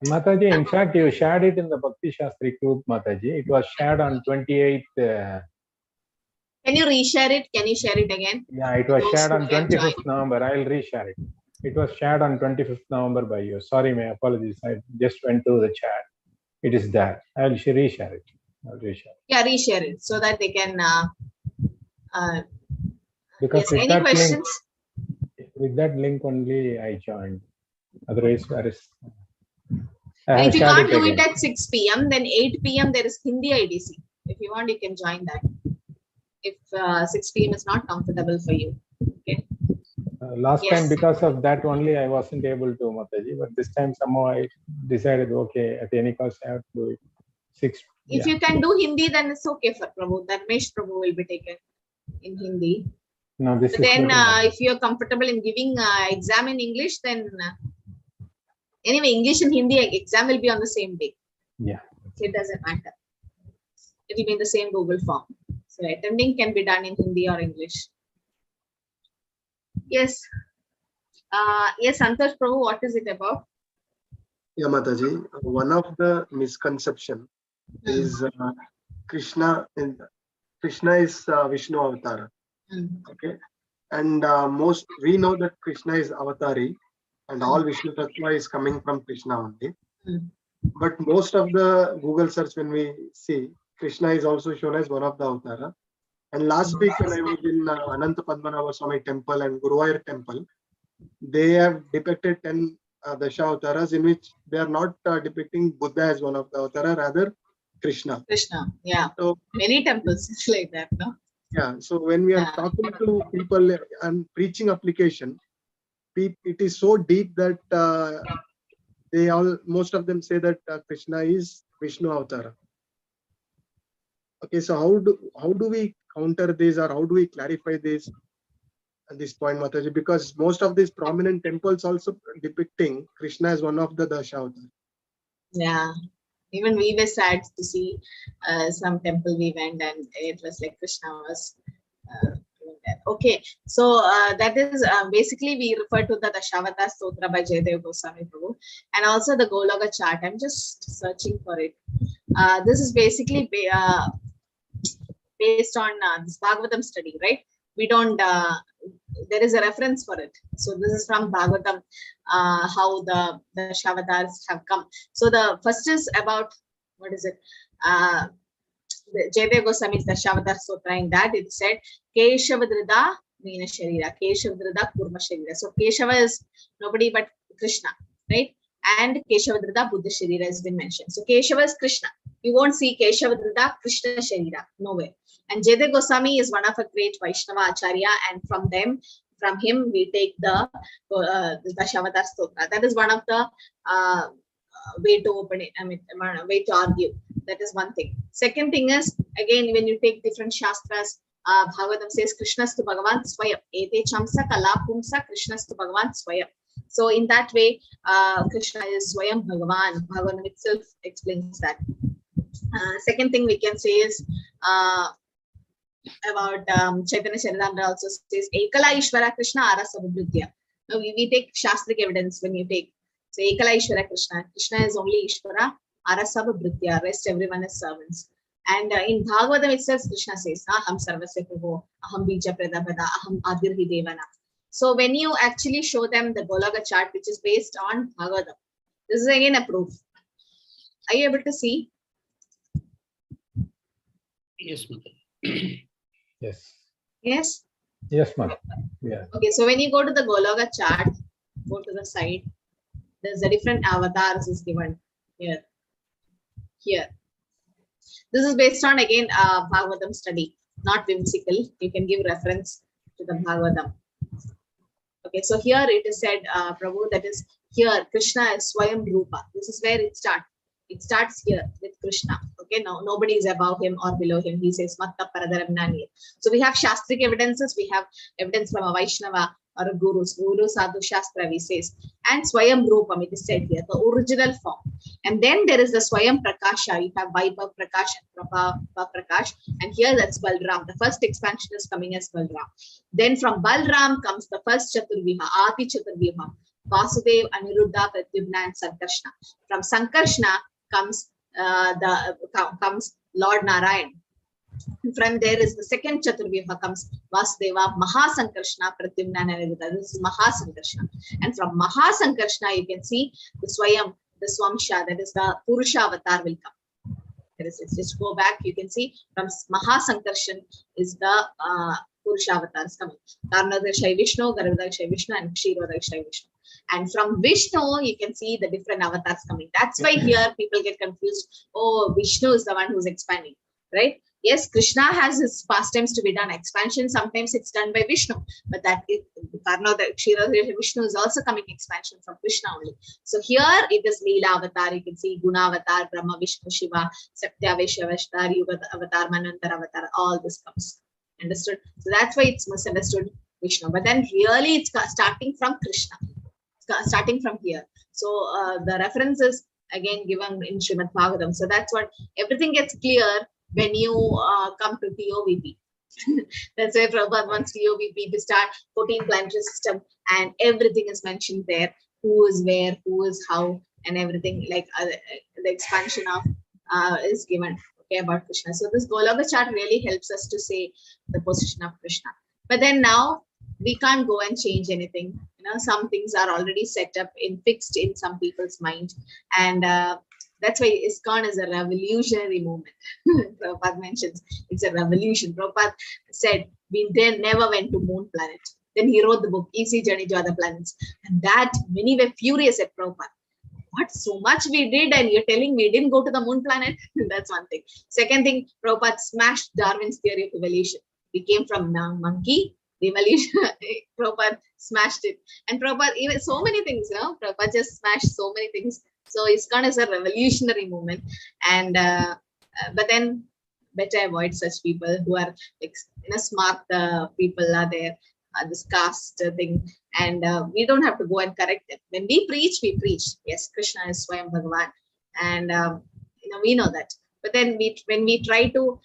Mataji, in fact, you shared it in the Bhakti Shastri group, Mataji. It was shared on 28th. Can you reshare it? Can you share it again? Yeah, it was shared on 25th November. I will reshare it. It was shared on 25th November by you. Sorry, my apologies. I just went to the chat. It is there. I will reshare it. I'll reshare it. Yeah, reshare it so that they can. Because yes, with any that questions? With that link only I joined. Otherwise, there is. If you can't do it at 6 p.m., then 8 p.m. there is Hindi IDC. If you want, you can join that. If 6 p.m. is not comfortable for you. Okay. Last time, because of that only, I wasn't able to, Mataji. But this time, somehow I decided, okay, at any cost, I have to do it. 6. If you can do Hindi, then it's okay for Prabhu. Dharmesh Prabhu will be taken in Hindi. No, this but is then, if you are comfortable in giving exam in English, then anyway, English and Hindi exam will be on the same day. Yeah. So it doesn't matter. It will be in the same Google form. So attending can be done in Hindi or English. Yes. Yes, Santosh Prabhu, what is it about? Yeah, Mataji. One of the misconception is Krishna is Vishnu avatar. Okay. And we know that Krishna is avatari and all Vishnu Tattva is coming from Krishna only. But most of the Google search, when we see, Krishna is also shown as one of the avatara. And last week when I was in Ananta Padmanabha Swami temple and Guruvayur temple, they have depicted 10 Dasha avatars in which they are not depicting Buddha as one of the avatara, rather Krishna. Krishna, yeah. So Many temples it's like that, no? yeah. So when we are Yeah. talking to people and preaching application, it is so deep that most of them say that Krishna is Vishnu Avatar. Okay, so how do we counter this, or how do we clarify this at this point, Mataji? Because most of these prominent temples also depicting Krishna as one of the Dashavatars. Yeah. Even we were sad to see some temple we went and it was like Krishna was doing that. Okay, so that is basically we refer to the Dashavata Stotra by Jayadeva Goswami Prabhu, and also the Goloka chart. I'm just searching for it. This is basically based on this Bhagavatam study, right? We don't, there is a reference for it. So this is from Bhagavatam, how the Dashavatars have come. So the first is about, what is it? Jayadeva Goswami's Dashavatar Sutra. In that it said, Keshavadrida Meena Sharira, Keshavadrida Kurma Sharira. So Keshava is nobody but Krishna, right? And Keshavadrida Buddha Sharira has been mentioned. So Keshava is Krishna. You won't see Keshavadrida Krishna Sharira, nowhere. And Jayadeva Goswami is one of a great Vaishnava Acharya, and from him we take the Dashavatar Stotra. That is one of the way to open it. I mean, way to argue. That is one thing. Second thing is, again, when you take different shastras, Bhagavatam says Krishnastu Bhagavan Swayam. Ete Chamsa Kala Pumsa Krishnastu Bhagavan Swayam. So in that way, Krishna is Swayam Bhagavan. Bhagavatam itself explains that. Second thing we can say is about Chaitanya Charitamrita also says Ekala Ishvara Krishna Arasabhudya. Now we take Shastric evidence when you take. So Ekala Ishvara Krishna. Krishna is only Ishvara. Arasabhudya. Rest everyone is servants. And in Bhagavatam itself, Krishna says, Aham Sarvasya Prabho, Aham Bija Pradabhada, Aham Adirhi Devana. So when you actually show them the Goloka chart, which is based on Bhagavatam, this is again a proof. Are you able to see? Yes, Mother. Yes. Yes? Yes, Mother. Yeah. Okay, so when you go to the Goloka chart, go to the side, there's a different avatars is given here. Here. This is based on, again, Bhagavatam study, not whimsical. You can give reference to the Bhagavatam. Okay, so here it is said, Prabhu, that is here, Krishna is Swayam Rupa. This is where it starts. It starts here with Krishna. Okay, now nobody is above him or below him. He says, Matta Paradaram Nani. So we have Shastric evidences, we have evidence from a Vaishnava or a Guru Sadhu Shastra, we says, and Swayam Rupam, it is said here, the original form. And then there is the Swayam Prakasha. You have Vaibhav Prakash and Prabha Prakash, and here that's Balram. The first expansion is coming as Balram. Then from Balram comes the first Chaturviha, Ati Chaturviha, Vasudev, Aniruddha, Pradyumna, and Sankarshna. From Sankarshna comes Lord Narayan. From there is the second Chaturviha comes Vasudeva, Mahasankarshna, Pradyumna, and Aniruddha. This is Mahasankarshna. And from Mahasankarshna, you can see the Swayam, the Swamsha, that is the Purusha avatar will come. Just go back, you can see from Mahasankarshan is the Purusha avatars coming. Karnadakshay Vishnu, Garvadakshay Vishnu, and Kshirodakshay Vishnu. And from Vishnu, you can see the different avatars coming. That's why here people get confused. Oh, Vishnu is the one who's expanding, right? Yes, Krishna has his pastimes to be done. Expansion, sometimes it's done by Vishnu. But that is, Kshirodakshay Vishnu is also coming expansion from Krishna only. So here it is Leela avatar. You can see Guna avatar, Brahma, Vishnu, Shiva, Satya, Vaishya avatar, Yuga avatar, Manvantar avatar. All this comes. Understood? So that's why it's misunderstood Vishnu. But then really it's starting from Krishna. Starting from here. So the reference is again given in Srimad Bhagavatam. So that's what everything gets clear when you come to TOVP. That's why Prabhupada wants TOVP to start 14 planetary system, and everything is mentioned there. Who is where, who is how, and everything like the expansion of is given. Okay, about Krishna. So this Goloka chart really helps us to say the position of Krishna. But then now we can't go and change anything. You know, some things are already set up in fixed in some people's mind, and that's why ISKCON is a revolutionary movement. Prabhupada mentions it's a revolution. Prabhupada said we then never went to moon planet. Then he wrote the book Easy Journey to Other Planets, and that many were furious at Prabhupada. what, so much we did and you're telling we didn't go to the moon planet? That's one thing. Second thing, Prabhupada smashed Darwin's theory of evolution. We came from monkey, the evolution, Prabhupada smashed it. And Prabhupada, even so many things, you know, Prabhupada just smashed so many things. So ISKCON is a revolutionary movement. And, but then better avoid such people who are like, you know, smart people are there, this caste thing. And we don't have to go and correct them. When we preach, we preach. Yes, Krishna is Swayam Bhagavan. And, you know, we know that. But then when we try to,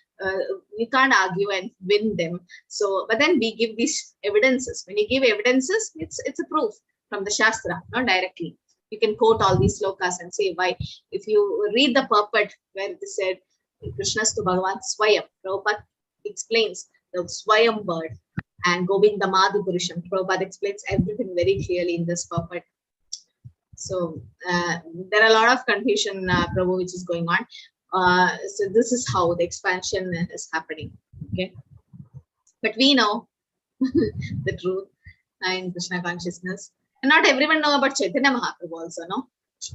we can't argue and win them. So, but then we give these evidences. When you give evidences, it's a proof from the Shastra, not directly. You can quote all these slokas and say why. If you read the purport where it is said, Krishna's to Bhagavan Swayam, Prabhupada explains the Swayam word, and Govinda Madhu Purusham. Prabhupada explains everything very clearly in this purport. So there are a lot of confusion, Prabhu, which is going on. So this is how the expansion is happening. Okay, but we know the truth in Krishna consciousness, and not everyone know about Chaitanya Mahaprabhu also. No,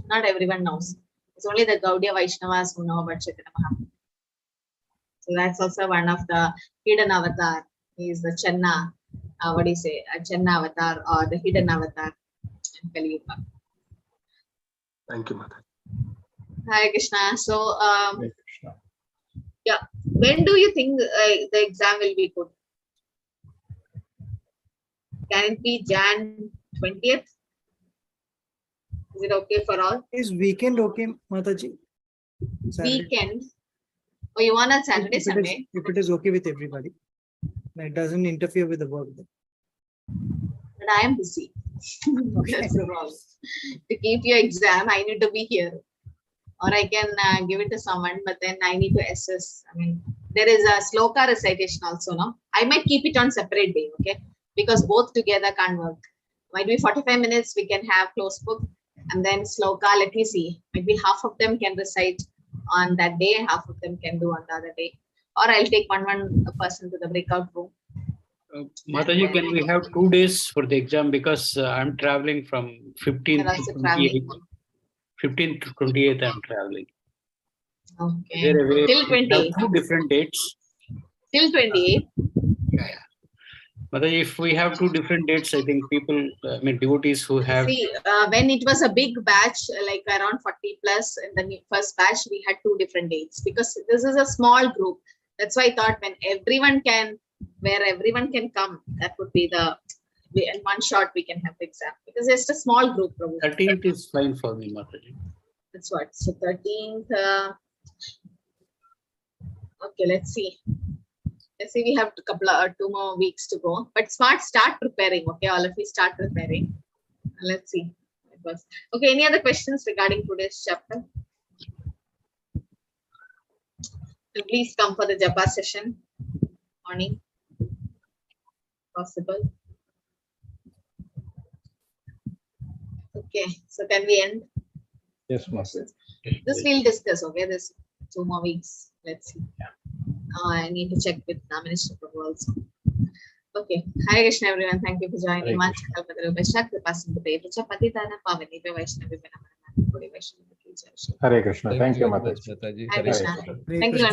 not everyone knows. It's only the Gaudiya Vaishnavas who know about Chaitanya Mahaprabhu. So that's also one of the hidden avatar. He is the Channa, what do you say, a Channa avatar or the hidden avatar in Kali Yuga. Thank you, Mata. Hare Krishna. So, yeah, when do you think the exam will be put? Can it be Jan 20th? Is it okay for all? Is weekend okay, Mataji? Saturday. Weekend? Oh, you want on Saturday, Sunday? If it is okay with everybody. It doesn't interfere with the work. But I am busy. That's the problem. To keep your exam, I need to be here. Or I can give it to someone, but then I need to assess. I mean, there is a sloka recitation also, no? I might keep it on separate day, okay? Because both together can't work. Might be 45 minutes, we can have close book. And then sloka, let me see. Maybe half of them can recite on that day, half of them can do on the other day. Or I'll take one person to the breakout room. Mataji, can we have 2 days for the exam? Because I'm traveling from 15th to 28th. 15th to 28th, I'm traveling. Okay. Till 28th. 2 different dates. Till 28th. Yeah. Mataji, if we have 2 different dates, I think people, I mean, devotees who have. See, when it was a big batch, like around 40 plus in the first batch, we had 2 different dates because this is a small group. That's why I thought when everyone can, where everyone can come, that would be the, in one shot we can have the exam because it's a small group. Probably. 13th is fine for me, Mataji. That's what. So 13th. Okay, let's see. Let's see. We have a couple of 2 more weeks to go. But start preparing. Okay, all of you start preparing. Let's see. Okay. Any other questions regarding today's chapter? So please come for the japa session. Morning. Possible. Okay. So can we end? Yes, Master. This we'll discuss. Okay. This 2 more weeks. Let's see. I need to check with the Minister Prabhu also. Okay. Hare Krishna, everyone. Thank you for joining. Hare Krishna. Thank you, Mataji. Hare Krishna. Thank you.